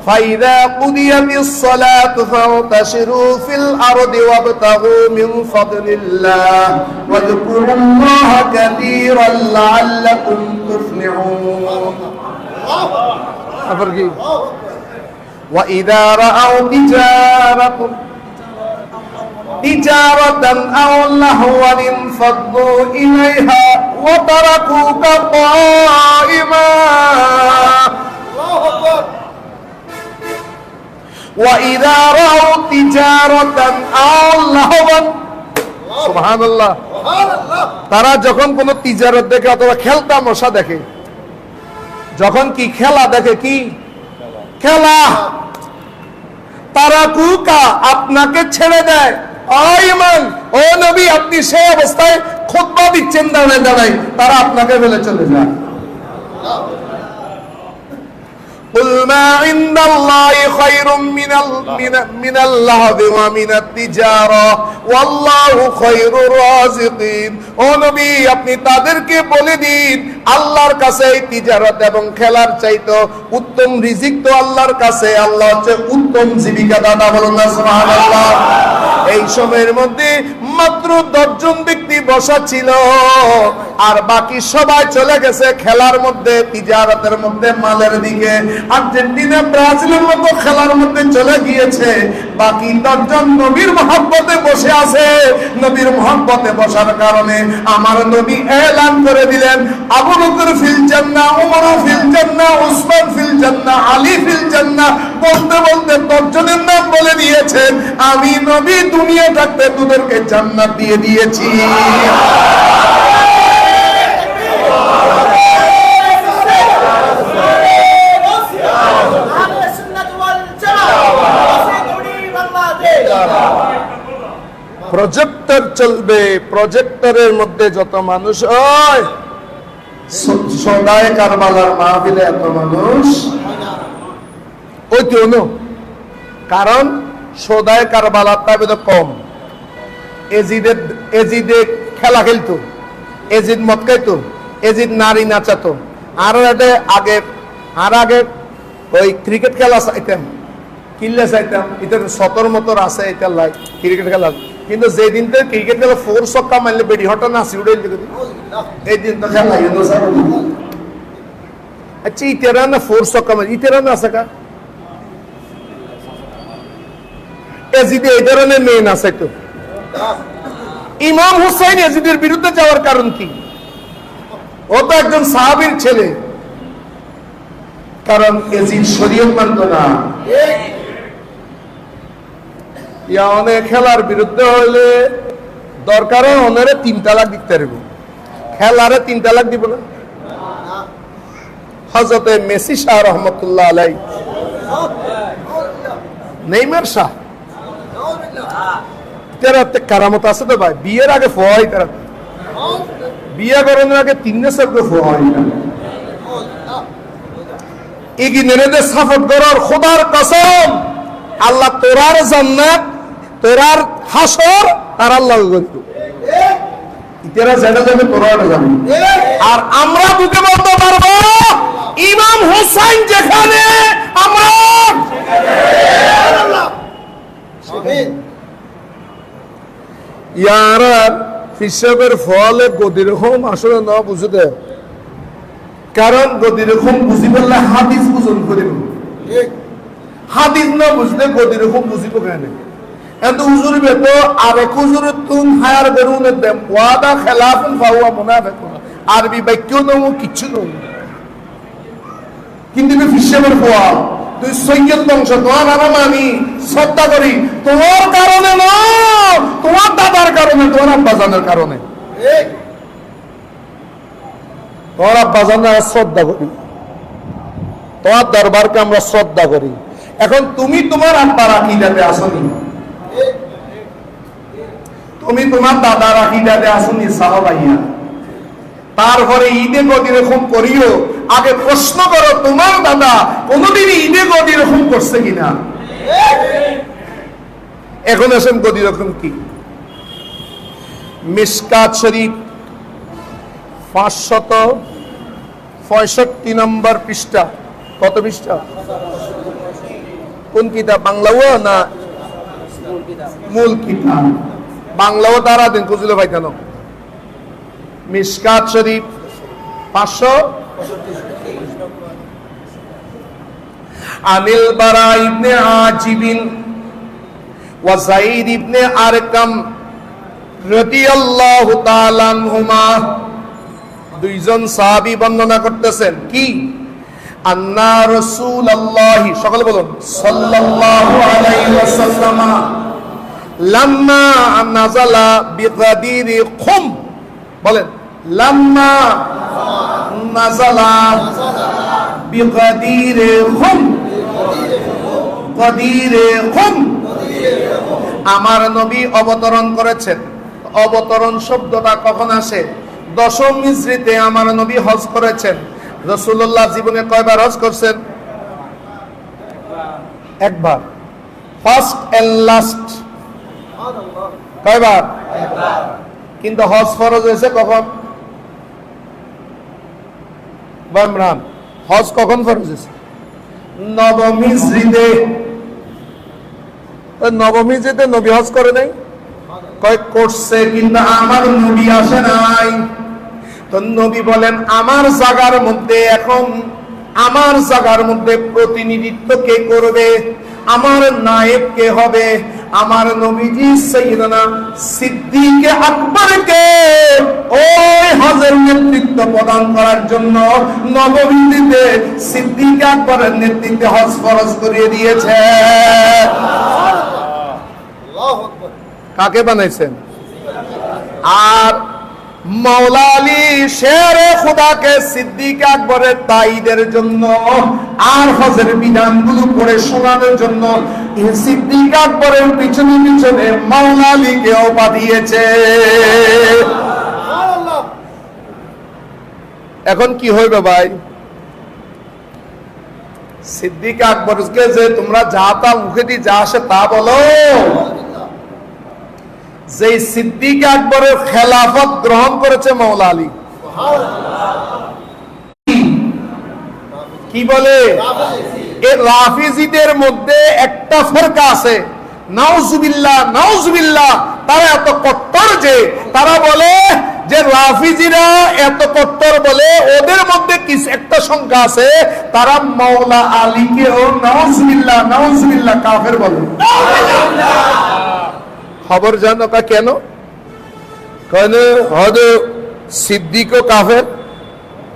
فإذا قضيت الصلاة فانتشروا في الأرض وابتغوا من فضل الله واذكروا الله كثيرا لعلكم تفلحون وإذا رأوا تجارة أو لهوا انفضوا إليها وتركوك قائما وإذا رأوا تجارة أو لهوا সুবহানাল্লাহ, তারা যখন কোন তিজারত দেখে অথবা খেলতামশা দেখে, যখন কি খেলা দেখে, কি খেলা, তারা কুকা আপনাকে ছেড়ে দেয়। আইমান, ও নবী, আপনি সেই অবস্থায় খুতবা দিচ্ছেন দাঁড়ায় দাঁড়ায়, তারা আপনাকে ফেলে চলে যায়। قل ما عند الله خير من اللهو ومن التجارة والله خير الرازقين। ও নবী, আপনি তাদেরকে বলে দিন, আল্লাহর কাছে তিজারত এবং খেলার চাইতে উত্তম রিজিক তো আল্লাহর কাছে, আল্লাহ হচ্ছে উত্তম জীবিকা দাতা। বলুন না সুবহানাল্লাহ। এই সময়ের মধ্যে মাত্র 10 জন ব্যক্তি বসা ছিল, আর বাকি সবাই চলে গেছে খেলার মধ্যে, তিজারতের মধ্যে, মালের দিকে। আর্জেন্টিনা ব্রাজিলের মতো খেলার মধ্যে চলে গিয়েছে। বাকি 10 জন নবীর মহব্বতে বসে আছে। নবীর মহব্বতে বসার কারণে আমার নবী এলান করে দিলেন, আবু বকর ফিল জান্নাহ, উমর ফিল জান্নাহ, উসমান ফিল জান্নাহ, আলী ফিল জান্নাহ। বলতে বলতে 10 জনের নাম বলে দিয়েছেন। আমি নবী দুনিয়া থাকতে তোদেরকে জান্নাত দিয়ে দিয়েছি। প্রজেক্টর চলবে, প্রজেক্টরের মধ্যে যত মানুষ, ওই সদায়ে কারবালার মাহফিলে এত মানুষ ওই তো, কারণ সদায়ে কারবালার তাবে তো কম। এজিদে খেলা খেলতো, এজিদ মদ খাইতো, এজিদ নারী নাচাতো, আর আগে ওই ক্রিকেট খেলা চাইতাম, কিল্লা চাইতাম, এটা 17 মতর আছে এটা লাই ক্রিকেট খেলা। কিন্তু যেদিন থেকে ক্রিকেট খেলা 4 ছক্কা মারলে বেডি হঠাৎ নাচি উড়ে এই দিন তো খেলা। আচ্ছা, ইতেরা না 4 ছক্কা মারি, ইতেরা না আছে কা এজিদে এই ধরনের মেয়ে না চাইতো। ইমাম হুসাইন এজিদের বিরুদ্ধে যাওয়ার কারণ কি? ও তো একজন সাহাবীর ছেলে, কারণ এজিদ শরীয়ত মানত না। অনেক খেলার বিরুদ্ধে হইলে দরকার ওনারে 3 তালাক দিতে পারবো, খেলারে 3 তালাক দিব না। হযরতে মেসি শাহ রহমতুল্লাহ আলাইহি, নেইমার শাহ, তেরাতে কারামত আছে তো ভাই। বিয়ের আগে ফোয়াই, তারা বিয়ে করানোর আগে 3 বছর ফোয়াই না। এগি নেড়ে সাফত করার খোদার কসম, আল্লাহ তোরার জান্নাত, তোরার হাসর তার আল্লাহ করতো। ইতেরা যেটা যাবে তোরাটা যাবে। আর আমরা বুকে বলতে পারবো, ইমাম হুসাইন যেখানে আমরা ইয়ারা হিসাবের ফলে গদির রকম আসলে না বুঝতে, কারণ গদির রকম বুঝি বললে হাদিস বুঝন করিব, হাদিস না বুঝলে গদির রকম বুঝিব কেন? এত হুজুর বেতো আরেক হুজুর তুম হায়ার বেরুন দেম ওয়াদা খেলাফুন ফাহুয়া মুনাফিকুন। আরবি বাক্য নমু কিচ্ছু নমু, কিন্তু হিসাবের ফোয়া তুই সৈয়দ বংশ, তোমার নাম আমি শ্রদ্ধা করি, তোমার কারণে না, তোমার দাদার কারণে, তোমার আব্বাজানের কারণে, তোমার আব্বাজানের শ্রদ্ধা করি, তোমার দরবারকে আমরা শ্রদ্ধা করি। এখন তুমি তোমার আব্বার আকীদাতে আসনি, তুমি তোমার দাদার আকীদাতে আসনি সাহাবাইয়া, তারপরে ঈদে গদি রকম করিও। আগে প্রশ্ন করো, তোমার দাদা কোনদিন ঈদে গদি রকম করছে কিনা? এখন আসেন গদি রকম কি? মিশকাত শরীফ 565 নম্বর পৃষ্ঠা। কত পৃষ্ঠা? কোন কিতাব, বাংলাও না মূল কিতাব? বাংলাও তারা দিন খুঁজলে ভাই কেন? মিশকাত শরীফ 500। আনিল বারা ইবনে আজিবিন ওয়া যায়েদ ইবনে আরকাম রাদিয়াল্লাহু তাআলা আনহুমা, দুইজন সাহাবী বর্ণনা করতেছেন কি, আন্না রাসূলুল্লাহ, সকলে বলুন, সাল্লাল্লাহু আলাইহি ওয়াসাল্লাম লাম্মা নাযালা বিগাদির খুম, বলেন লাম্মা নাযালা বিগাদির খুম, গাদির খুম, আমার নবী অবতরণ করেছেন। অবতরণ শব্দটা কখন আসে? দশম হিজরিতে আমার নবী হজ করেছেন। রাসূলুল্লাহ জীবনে কয়বার হজ করছেন? একবার, ফার্স্ট এন্ড লাস্ট। কয়বার? কিন্তু হজ ফরজ হয়েছে কখন? বামরান, হজ কখন ফরজ হয়েছে? নবম হিজরিতে। নবম হিজরিতে নবী হজ করে নাই? কয় করছে, কিন্তু আমার নবী আসে নাই। তো নবী বলেন আমার জায়গার মধ্যে, এখন আমার জায়গার মধ্যে প্রতিনিধিত্ব কে করবে? আমার নায়েব কে হবে? আমার নবীজি সাইয়্যিদানা সিদ্দিক আকবরকে ওই হজের নেতৃত্ব প্রদান করার জন্য নববীতে সিদ্দিক আকবরের নেতৃত্বে হজ ফরজ করিয়ে দিয়েছে। কাকে বানাইছেন? আর মাওলা আলী শেরে খুদাকে সিদ্দিক আকবরের তাইদের জন্য আর হজের বিধানগুলো পড়ে শোনানোর জন্য সিদ্দিক আকবরের পিছনে পিছনে মাওলা আলীকেও পাঠিয়েছে। এখন কি হইবে ভাই? সিদ্দিক আকবরকে যে তোমরা যা তা মুখে দিয়ে যা আসে তা বলো, যে সিদ্দিক আকবরের খেলাফত গ্রহণ করেছে মাওলা আলী, কি বলে? এই রাফিজিদের মধ্যে একটা ফরকা আছে, নাউজুবিল্লাহ নাউজুবিল্লাহ, তারা এত কট্টর যে তারা বলে যে রাফিজিরা এত কট্টর বলে ওদের মধ্যে কিছু একটা সংখ্যা আছে, তারা মাওলা আলীকেও নাউজুবিল্লাহ নাউজুবিল্লাহ কাফের বলে। খবর জানো কা কেন? কেন হদ সিদ্দিকও কাফের,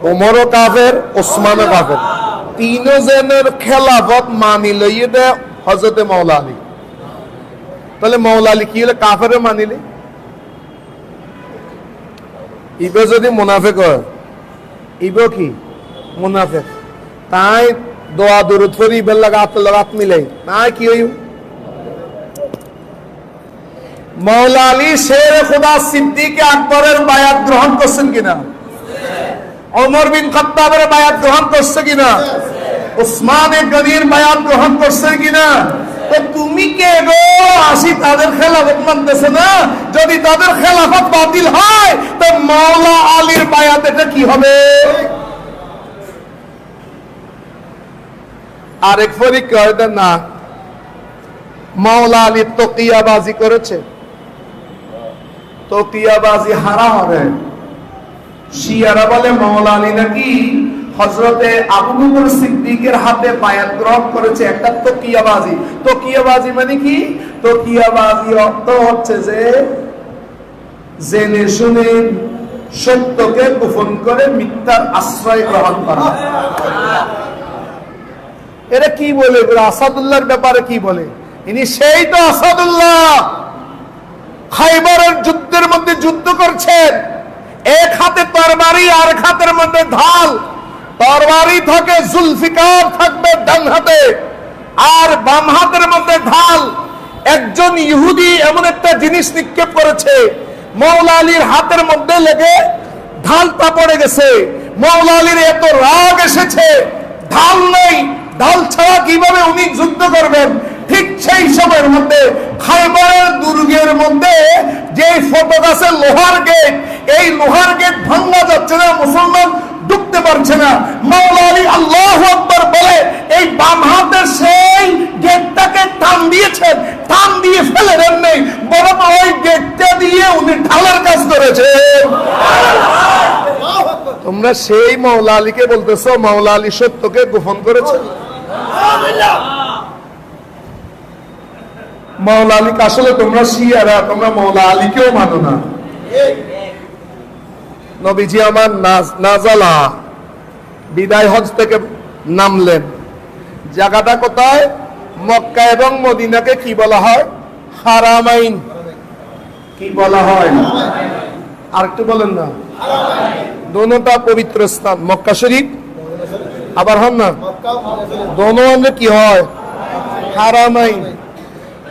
ওমরও কাফের, ওসমানও কাফের, তিনজনের খেলাফত মানি লইয়ে দেয় হযরতে মাওলা আলী। তাহলে মাওলা আলী কি হলে কাফের মানিলে? ইবে যদি মুনাফিক হয়, ইবে কি মুনাফিক? তাই দোয়া দরুদ করি ইবের লাগাত মিলাই, তাই কি হইব? মাওলা আলী শেরে খুদা সিদ্দিক আকবরের বায়াত গ্রহণ করছেন কিনা? ওমর বিন খাত্তাবের বায়াত গ্রহণ করছে কিনা? উসমান গনির বায়াত গ্রহণ করছে কিনা? তো তুমি কে গো আসি তাদের খেলাফত মানতেছে না? যদি তাদের খেলাফত বাতিল হয় তো মাওলা আলীর বায়াত এটা কি হবে? আরেক পরীক্ষা হয় না, মাওলা আলী তকিয়াবাজি করেছে, তকিয়াবাজি হারাম হবে। শিয়ারা বলে মাওলা আলী নাকি হযরতে আবু বকর সিদ্দিকের হাতে বায়াত গ্রহণ করেছে একটা তকিয়াবাজি। তকিয়াবাজি মানে কি? তকিয়াবাজি অর্থ হচ্ছে যে জেনে শুনে সত্যকে গোপন করে মিথ্যার আশ্রয় গ্রহণ করা। এরা কি বলে? আসাদুল্লাহর ব্যাপারে কি বলে? ইনি সেই তো আসাদুল্লাহ, খাইবারের যুদ্ধের মধ্যে যুদ্ধ করছেন, এক হাতে তরবারি আর এক হাতের মধ্যে ঢাল, তরবারি থাকে জুলফিকার থাকবে ডান হাতে আর বাম হাতের মধ্যে ঢাল। একজন ইহুদি এমন একটা জিনিস নিক্ষেপ করেছে, মাওলা আলীর হাতের মধ্যে লেগে ঢালটা পড়ে গেছে। মাওলা আলীর এত রাগ এসেছে, ঢাল নেই, ঢাল ছাড়া কিভাবে উনি যুদ্ধ করবেন? ঠিক সেই সময়ের মধ্যে খাইবারের দুর্গের মধ্যে যে ফটক আছে লোহার গেট, এই লোহার গেট ভাঙা যাচ্ছে না, মুসলমান ঢুকতে পারছে না। মাওলা আলী আল্লাহু আকবার বলে এই বাম হাতের সেই গেটটাকে টান দিয়েছেন, টান দিয়ে ফেলে দেন নাই, বরং ওই গেটটা দিয়ে উনি ঢালার কাজ করেছেন। তোমরা সেই মাওলা আলীকে বলতেছো মাওলা আলী সত্যকে গোপন করেছে। মাওলা আলীকে আসলে তোমরা শিয়ারা, তোমরা মাওলা আলীকেও মানো না। নবীজি আমার নাজালা বিদায় হজ থেকে নামলেন, জায়গাটা কোথায়? মক্কা এবং মদিনাকে কি বলা হয়? হারামাইন। কি বলা হয়? আর একটু বলেন না। দোনোটা পবিত্র স্থান, মক্কা শরীফ আবার হন না, দোনো আমরা কি হয়? হারামাইন।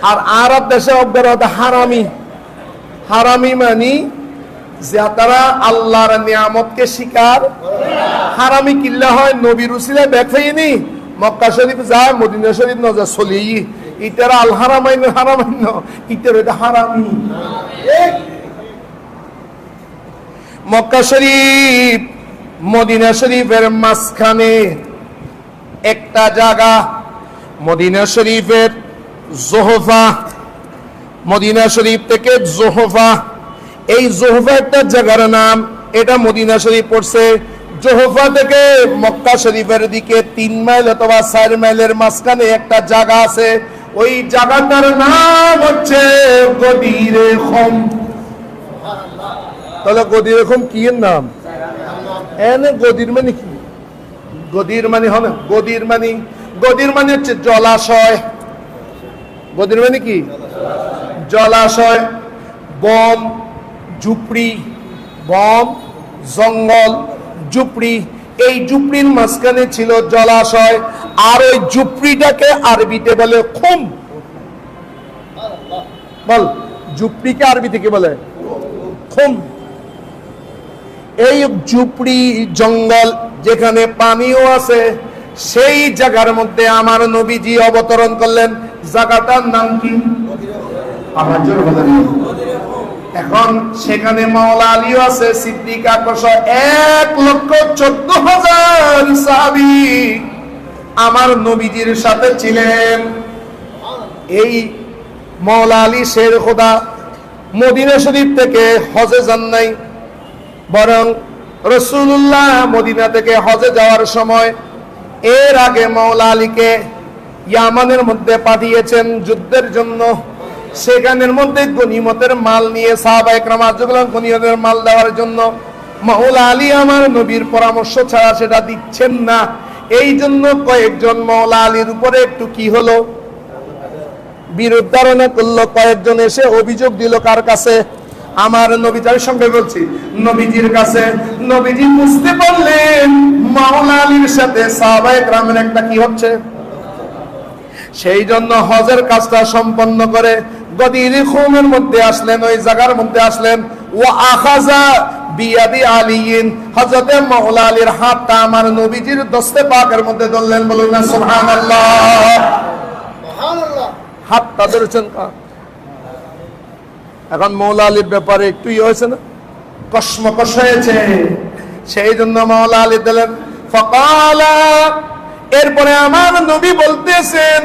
আর আরব দেশে অব্যাহত হারামি। হারামি মানি যে তারা আল্লাহর নিয়ামতকে স্বীকার। হারামি কিল্লা হয় নবীর উসিলায় দেখাইনি, মক্কা শরীফ যায় মদিনা শরীফ ন যা চলি ইটারা আল হারামাইন হারামাইন ইটার এটা হারামি। মক্কা শরীফ মদিনা শরীফের মাঝখানে একটা জায়গা, মদিনা শরীফের জোহফা, মদিনা শরীফ থেকে জোহফা, এই জোহফা একটা জায়গার নাম, এটা মদিনা শরীফ পড়ছে। জোহফা থেকে মক্কা শরীফের দিকে 3 মাইল অথবা 4 মাইলের মাঝখানে একটা জায়গা আছে, ওই জায়গাটার নাম হচ্ছে গদিরে খুম। তাহলে গদিরে খুম কি এর নাম? এনে গদির মানে কি? গদির মানে হবে গদির মানে হচ্ছে জলাশয়। গদির মানে কি? জলাশয়। বন ঝুপড়ি, বন জঙ্গল ঝুপড়ি, এই ঝুপড়ির মাঝখানে ছিল জলাশয়। আর ওই ঝুপড়িটাকে আরবিতে বলে খুম। বল, ঝুপড়িকে আরবিতে কি বলে? খুম। এই ঝুপড়ি জঙ্গল যেখানে পানিও আছে, সেই জায়গার মধ্যে আমার নবীজি অবতরণ করলেন। জায়গাটার নাম কি? এখন সেখানে মাওলা আলীও আছে, সিদ্দিক আকবর 1,14,000 সাহাবী আমার নবীজির সাথে ছিলেন। এই মাওলা আলী শের খোদা মদিনা শরীফ থেকে হজে যান নাই, বরং রাসূলুল্লাহ মদিনা থেকে হজে যাওয়ার সময় এর আগে মাওলা আলীকে ইয়ামানের মধ্যে পাঠিয়েছেন যুদ্ধের জন্য। সেখানের মধ্যে গনিমতের মাল নিয়ে সাহাবায়ে কেরাম গনিমতের মাল দেওয়ার জন্য মাওলা আলী আমার নবীর পরামর্শ ছাড়া সেটা দিচ্ছেন না। এই জন্য কয়েকজন মাওলা আলীর উপরে একটু কি হলো, বিরোধ ধারণা করলো। কয়েকজন এসে অভিযোগ দিল কার কাছে? আমার নবীজির সঙ্গে বলছি, নবীজির কাছে। নবীজি বুঝতে পারলেন মাওলা আলীর সাথে সাহাবায়ে কেরামের একটা কি হচ্ছে, সেই জন্য হজের কাজটা সম্পন্ন করে গদির খুমের মধ্যে আসলেন, ওই জায়গার মধ্যে আসলেন। ওয়া আখাযা বিয়াদি আলিয়িন, হযরতে মাওলা আলীর হাতটা আমার নবীজির দস্তে পাকের মধ্যে ধরলেন। বলুন না সুবহানাল্লাহ। সুবহানাল্লাহ। হাতটা ধরেছেন। এখন মাওলা আলীর ব্যাপারে একটু হয়েছে না, কসমকস হয়েছে, সেই জন্য মাওলা আলী দিলেন ফাকালা। এরপরে আমার নবী বলতেছেন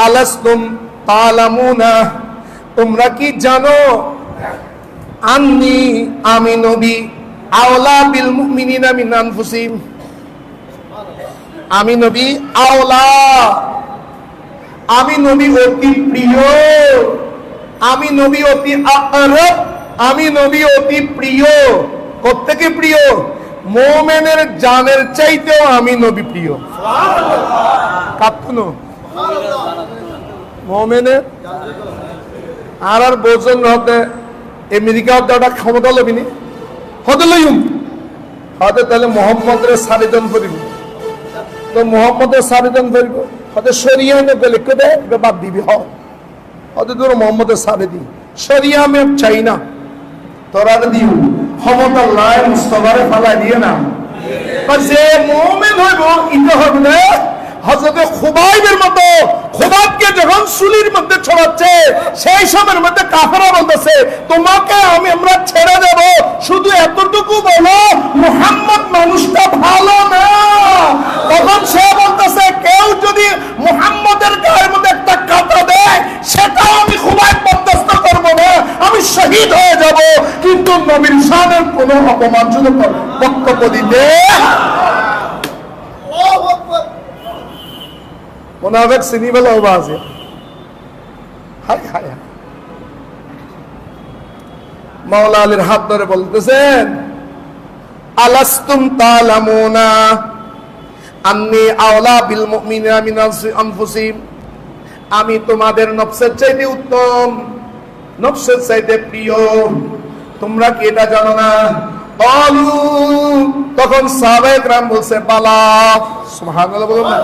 আলাস্তুম তালামুনা, তোমরা কি জানো আমি নবী আওলা বিল মুমিনিনা মিন আনফুসিহিম, আমি নবী আওলা, আমি নবী অতি প্রিয়, আমি নবী অতি আকরাব, আমি নবী অতি প্রিয়। প্রত্যেকে প্রিয়, মুমিনের জানের চাইতেও আমি নবী প্রিয়। কাঁদতো মুমিনের আর বোঝন হতে আমেরিকা ওটা ক্ষমতা লবিনি হতে লইম হতে, তাহলে মোহাম্মদের সারিজন করিব, তো মোহাম্মদের সারিজন করিব হতে সরিয়া গেলে কেটে বাদ দিবি হতে তোর মোহাম্মদের সারে দি সরিয়া আমি চাই না, তোরা দিও ক্ষমতা লাই মুস্তফারে ফালাই দিয়ে না। যে মুমিন হইব ইতে হবে না হযরতে খুবাইবের মতো খুবাবকে যখন সুলির মধ্যে ছড়াচ্ছে, সেই সময়ের মধ্যে কাফেররা বলতেছে তোমাকে আমরা ছেড়ে দেব, শুধু এতটুকু বলো মুহাম্মদ মানুষটা ভালো না। তখন সে বলতেছে কেউ যদি মুহাম্মদের গায়ের মধ্যে একটা কাঁটা দেয় সেটাও আমি খুবাইব বরদাস্ত করব না, আমি শহীদ হয়ে যাব, কিন্তু নবীর শানের কোনো অপমানজনক বক্তব্য দিতে মুনাফিক চিনি বলে বাজে। High high high. মাওলা আলীর হাত ধরে বলতেছেন আলাস্তুম তালামুনা আন্নী আওলা বিল মুমিনিনা মিন আনফুসিহিম, আমি তোমাদের নফসের চাইতে উত্তম, নফসের চাইতে প্রিয়, তোমরা কি এটা জানো না? ক্বালু, তখন সাহাবায়ে কেরাম বলছে বালা। সুবহানাল্লাহ বলুন না।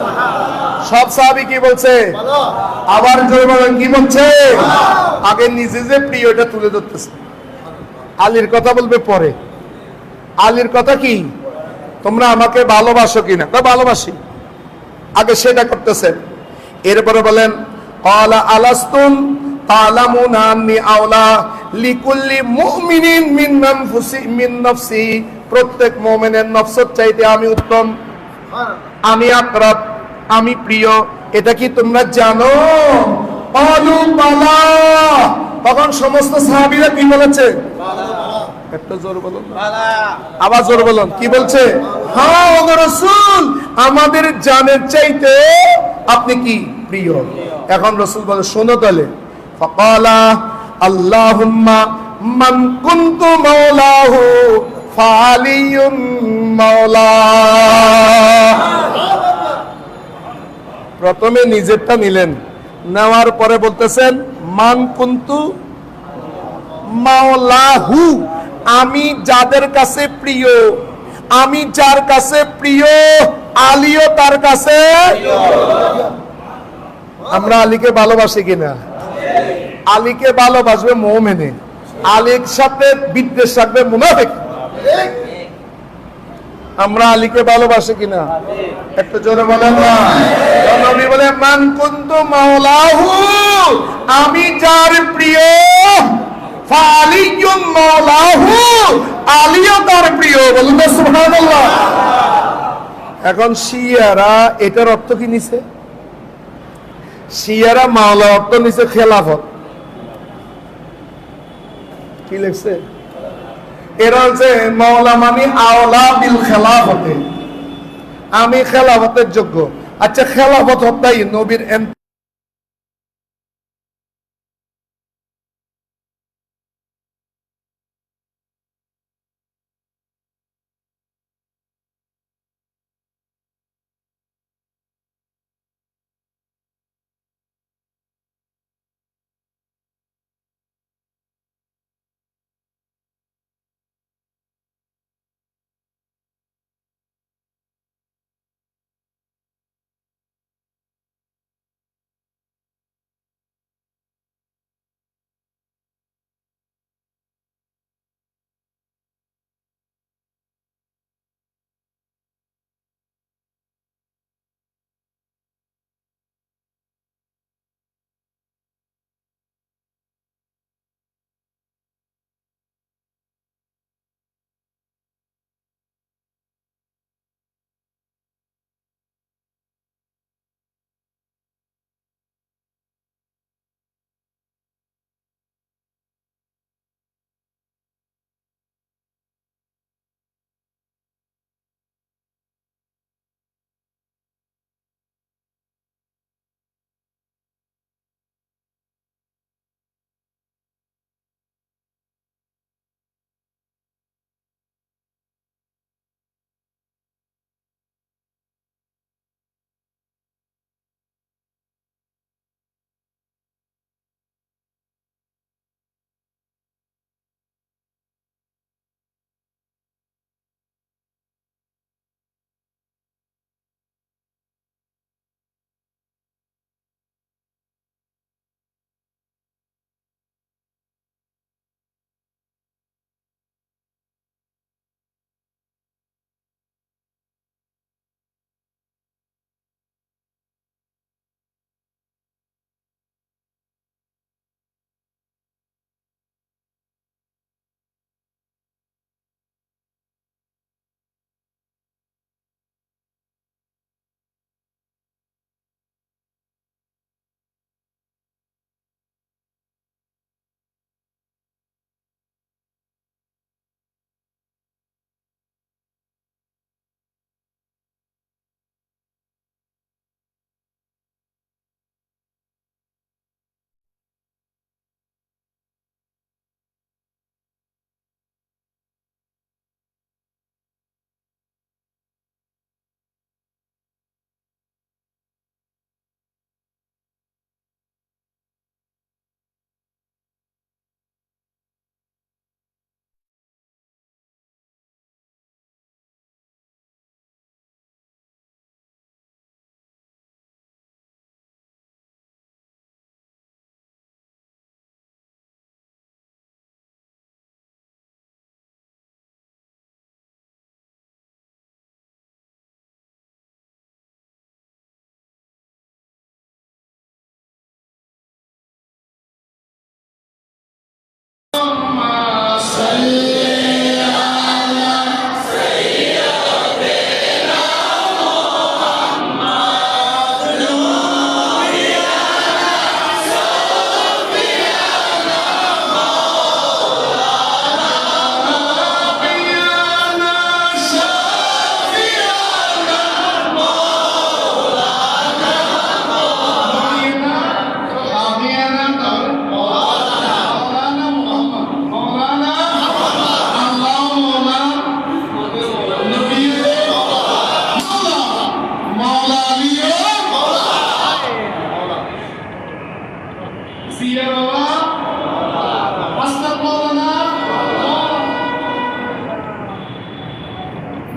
সব সাহাবী কি বলছে? আবার জোরে বলেন কি বলছে? আগে নিজে যে প্রিয় এটা তুলে ধরতেছে, আলীর কথা বলবে পরে। আলীর কথা কি? তোমরা আমাকে ভালোবাসো কিনা? তা ভালোবাসি, আগে সেটা করতেছেন। এরপরে বলেন ক্বালা আলাস্তুম তালামুনা আন্নী আওলা লিকুল্লি মুমিনিন মিন নাফসি, প্রত্যেক মুমিনের নফসের চাইতে আমি উত্তম, আমি আকরাব, আমি প্রিয়, এটা কি তোমরা জানো? ক্বালু বালা। তখন সমস্ত সাহাবীরা কি বলেছে? একটু জোর বলুন, আবার জোর বলুন, কি বলছে? হ্যাঁ ওগো রাসূল, আমাদের জানের চাইতে আপনি কি প্রিয়। এখন রাসূল বলে শোনো তাহলে, ফাকালা আল্লাহুম্মা মান কুনতু মাওলাহু ফাআলিয়ুম মাওলা। প্রথমে নিজেরটা নিলেন, নেওয়ার পরে বলতেছেন মান কুনতু মাওলাহু, আমি যাদের কাছে প্রিয়, আমি যার কাছে প্রিয় আলীও তার কাছে। আমরা আলীকে ভালোবাসি কিনা? আলীকে ভালোবাসবে মুমিনে, আলীর সাথে বিদ্বেষ রাখবে মুনাফিক। আমরা আলীকে ভালোবাসি কিনা? একটু জোরে বলেন না। নবী বলে মান কুনতু মাওলাহু, আমি যার প্রিয়, ফাআলিয়ুম মাওলাহু, আলীও তার প্রিয়। বলুন না সুবহানাল্লাহ। এখন শিয়ারা এটার অর্থ কি নিছে? শিয়ারা মাওলা অর্থ নিছে খেলাফত। কি লিখছে? এরা হচ্ছে মাওলা মানে আওলা বিল খেলাফতে, আমি খেলাফতের যোগ্য। আচ্ছা খেলাফত হত্যাই নবীর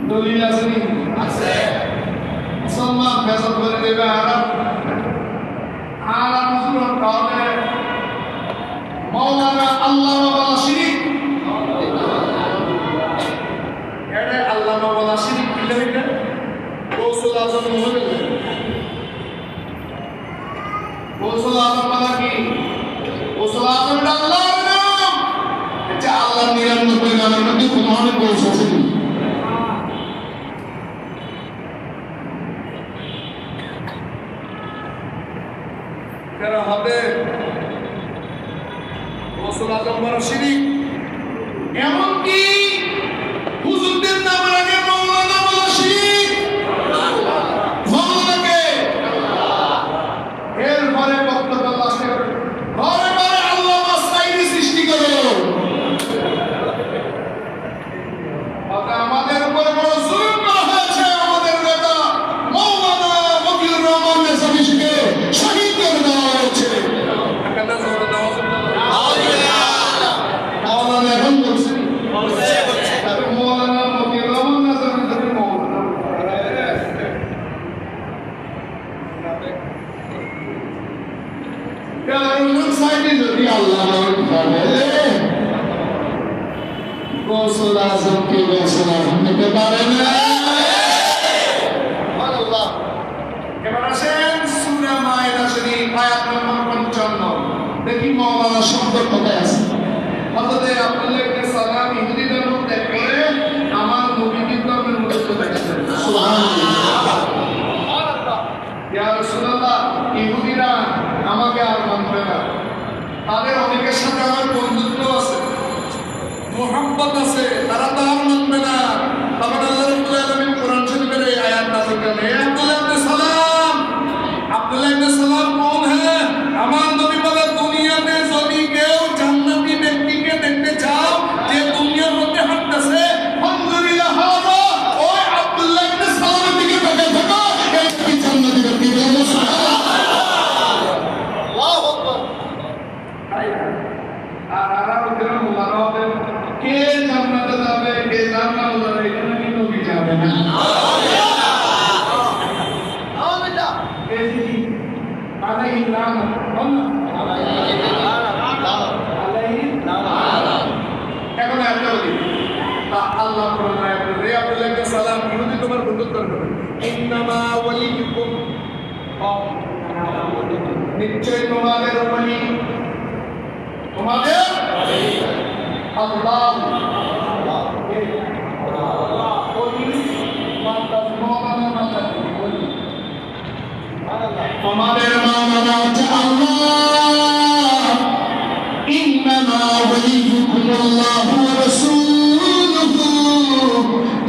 দলিল আছে নি? আছে। মুসলমান ফেসল করে দেবে আরব হুজুর তাহলে মাওলানা আল্লামা ওয়ালা শিরিক এরে আল্লামা ওয়ালা শিরিক কি লিখে কৌশল আজম মনে কৌশল আজম মানে কি কৌশল আজম আল্লাহর নাম এটা আল্লাহর 99 নামের মধ্যে কোনো অনেক কৌশল আছে কেন হবে কৌশল আজম বড় শিরিক এমনকি হুজুরদের নামের আগে মাওলানা বলা শিরিক মাওলানাকে এরপরে বক্তব্য আসে ঘরে ঘরে আল্লাহ মাসাইনি সৃষ্টি করো আমাদের উপর বড় জুলুম করা হয়েছে আমাদের নেতা মাওলানা মকিউর রহমান নেসাবিশকে শহীদ করে দেওয়া হয়েছে মাওলানা এখন বলছে মাওলানা মকিউর রহমান নেসাবিশকে মাওলানা কারণ সাইডে যদি আল্লাহ বলে কৌশল আজমকে কৌশল আজম নিতে পারে না আল্লাহ এবার আসেন সূরা মায়েদা শরীফ আয়াত নম্বর 55 দেখি মাওলানা শব্দ কোথায় আছে হযরত আব্দুল্লাহ ইবনে সালাম ইহুদি ধর্ম ত্যাগ করে আমার নবীর ধর্মের মধ্যে চলে গেছেন সুবহানাল্লাহ ইয়া রাসূলুল্লাহ ইহুদিরা আমাকে আর মানবে না তাদের অনেকের সাথে আমার বন্ধুত্ব আছে মোহাম্মত আছে তারা তো আর মানবে না তখন আল্লাহ রাব্বুল আলামিন কোরআন শরীফের এই আয়াত নাযিল করেন হে আব্দুল্লাহ ইবনে সালাম कौन है আমার নবী বলে দুনিয়াতে যদি কেউ জান্নাতি ব্যক্তিকে দেখতে চাও যে দুনিয়ার মধ্যে হাঁটতেছে আলহামদুলিল্লাহ হাযা ওই আব্দুল্লাহ ইবনে সালামের দিকে তাকিয়ে থাকো এই কি জান্নাতি ব্যক্তি বলো আল্লাহু আকবার আর ওদের কে জান্নাতে যাবে কে জান্নাতে যাবে এখানে কি নবী যাবে না عليه اللعنة এখন একটা বলি আল্লাহ কোরআনে রে আব্দুল্লাহ ইবনে সালাম ইহুদি তোমার বন্ধুত্ব করবে ইন্নামা ওয়ালিকুম নিশ্চয় তোমাদের ওলি তোমাদের আল্লাহ ওলি মাতাজ মোহাম্মদ মাতাজ ওলি তোমাদের মাওলানা হচ্ছে আল্লাহ ইন্নামা ওয়ালিয়ুকুমুল্লাহু ওয়া রাসূলুহু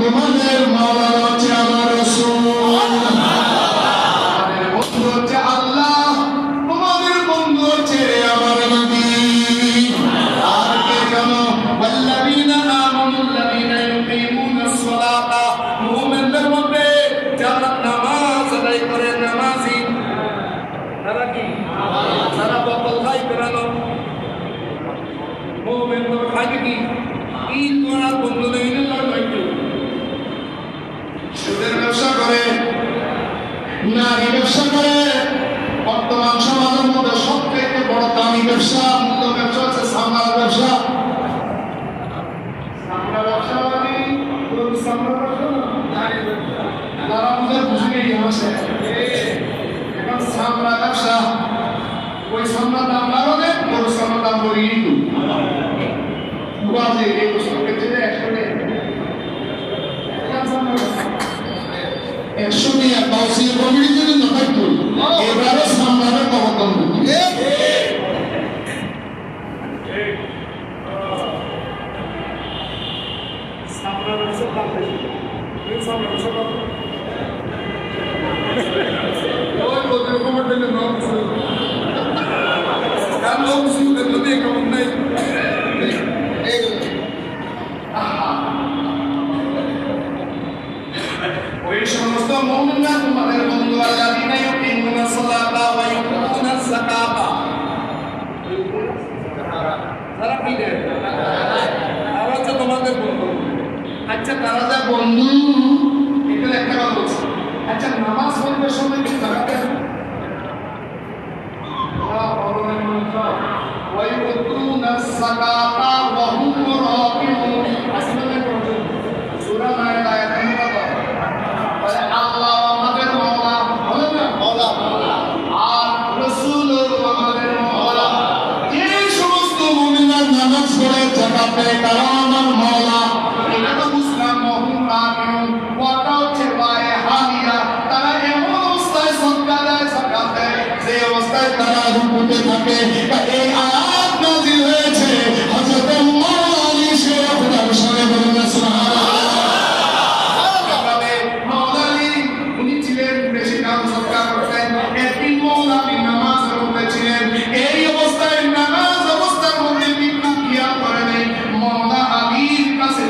তোমাদের মাওলানা হচ্ছে আমার রাসূল তোমাদের বন্ধু হচ্ছে আল্লাহ তোমাদের বন্ধু হচ্ছে আমার নবী আর কে জানো ওয়াল্লাযীনা আমানুল্লাযীনা ইউকিমুনাস সালাতা মুমিনদের মধ্যে যারা নামাজ আদায় করে নামাজি তারা কি তারা বকল খাই বেরানো মুমিন তো খাইবে কি ঈদ করার বন্ধু নেই না হয়তো সুদের ব্যবসা করে নারী ব্যবসা করে বর্তমান সমাজের মধ্যে সবথেকে বড় দামি ব্যবসা মূল্য ব্যবসা হচ্ছে সামলার ব্যবসা সামলা ব্যবসা মানে পুরো সামলা ব্যবসা নারী ব্যবসা তারা আমাদের বুঝে আসে এখন সামলা ব্যবসা ওই সামলা দাম বাড়াবে ওর সামলা দাম বড়িয়ে দিত বাজে বন্ধু এখানে একটা কথা বলছি, আচ্ছা নামাজ পড়বার সময় কি জানাতে ويؤتون الزكاة وهم راكعون আসলে সূরা মায়ের আয়াত নম্বর কত আল্লাহ আমাদের মাওলা বলেন না মাওলা আর রাসূল আমাদের মাওলা যে সমস্ত মুমিনরা নামাজ পড়ে যাকাত দেয় তারা আমার মাওলা এটা তো বুঝলাম ওহুম রাকিউন ওয়াটা হচ্ছে বায়ে হালিয়া তারা এমন অবস্থায় সাদকা দেয় যাকাত দেয় যে অবস্থায় তারা রুকুতে থাকে এই আয়াত নাযিল হয়েছে হযরত মাওলানা আলী শেখ খুদার সাহেব বলেন সুবহানাল্লাহ মাওলানা আলী উনি ছিলেন বেশি দান সদকা করতেন একদিন মাওলানা আলী নামাজের মধ্যে ছিলেন এই অবস্থায় নামাজ অবস্থার মধ্যে ভিক্ষু কিয়া করেন মাওলানা আলীর কাছে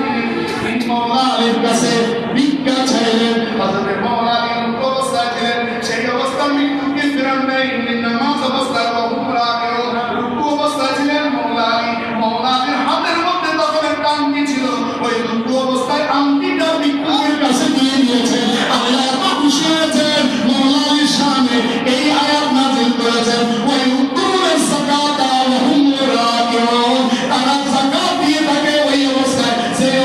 মাওলানা আলীর কাছে ভিক্ষা চাইলেন হযরত মাওলানা আলী অবস্থায় ছিলেন সেই অবস্থায় মৃত্যুকে ফেরান নাই নামাজ অবস্থায় বহুরা রুকু অবস্থায় ছিলেন মাওলানা আলী মাওলানা আলীর হাতের মধ্যে তখন একটা আংটি ছিল ওই রুকু অবস্থায় আংটিটা ভিক্ষুকের কাছে দিয়ে দিয়েছেন আল্লাহ এত খুশি হয়েছেন মাওলানা আলীর সামনে এই আয়াত নাযিল করেছেন ওই উত্তরের যাকাতা ওয়া হুম রাকিউন তারা যাকাত দিয়ে থাকে ওই অবস্থায় সেই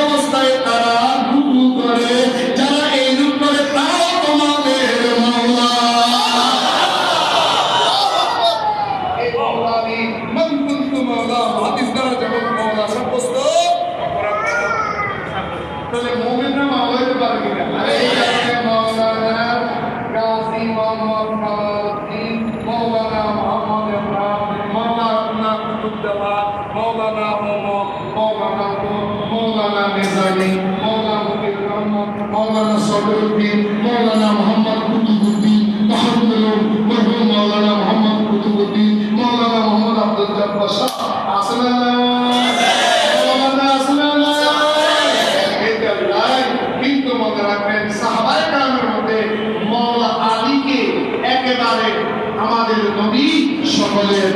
অবস্থায় তারা রুকু করে যারা এই রুকু করে তারা তোমাদের মাওলা এই মাওলা আলী মান কুনতু মাওলা হাদিস দ্বারা যখন মাওলা সাব্যস্ত তাহলে মুমিনরা মাওলা হতে পারে কিনা এই কারণে মাওলানা গাজী মোহাম্মদ কামালউদ্দিন মাওলানা মোহাম্মদ ইমরান মাওলানা কুতুবুল্লাহ মাওলানা মোহাম্মদ মাওলানা নিজামী মাওলানা মুফতি রহমান মাওলানা সদরুদ্দিন মাওলানা মোহাম্মদ কুতুবুদ্দিন মাহমুদুল মরহুম মাওলানা মোহাম্মদ কুতুবুদ্দিন মাওলানা মোহাম্মদ আব্দুল জব্বার শাহ কিন্তু মনে রাখবেন সাহাবায়ে কেরামের মধ্যে মাওলানা আলীকে একেবারে আমাদের নবী সকলের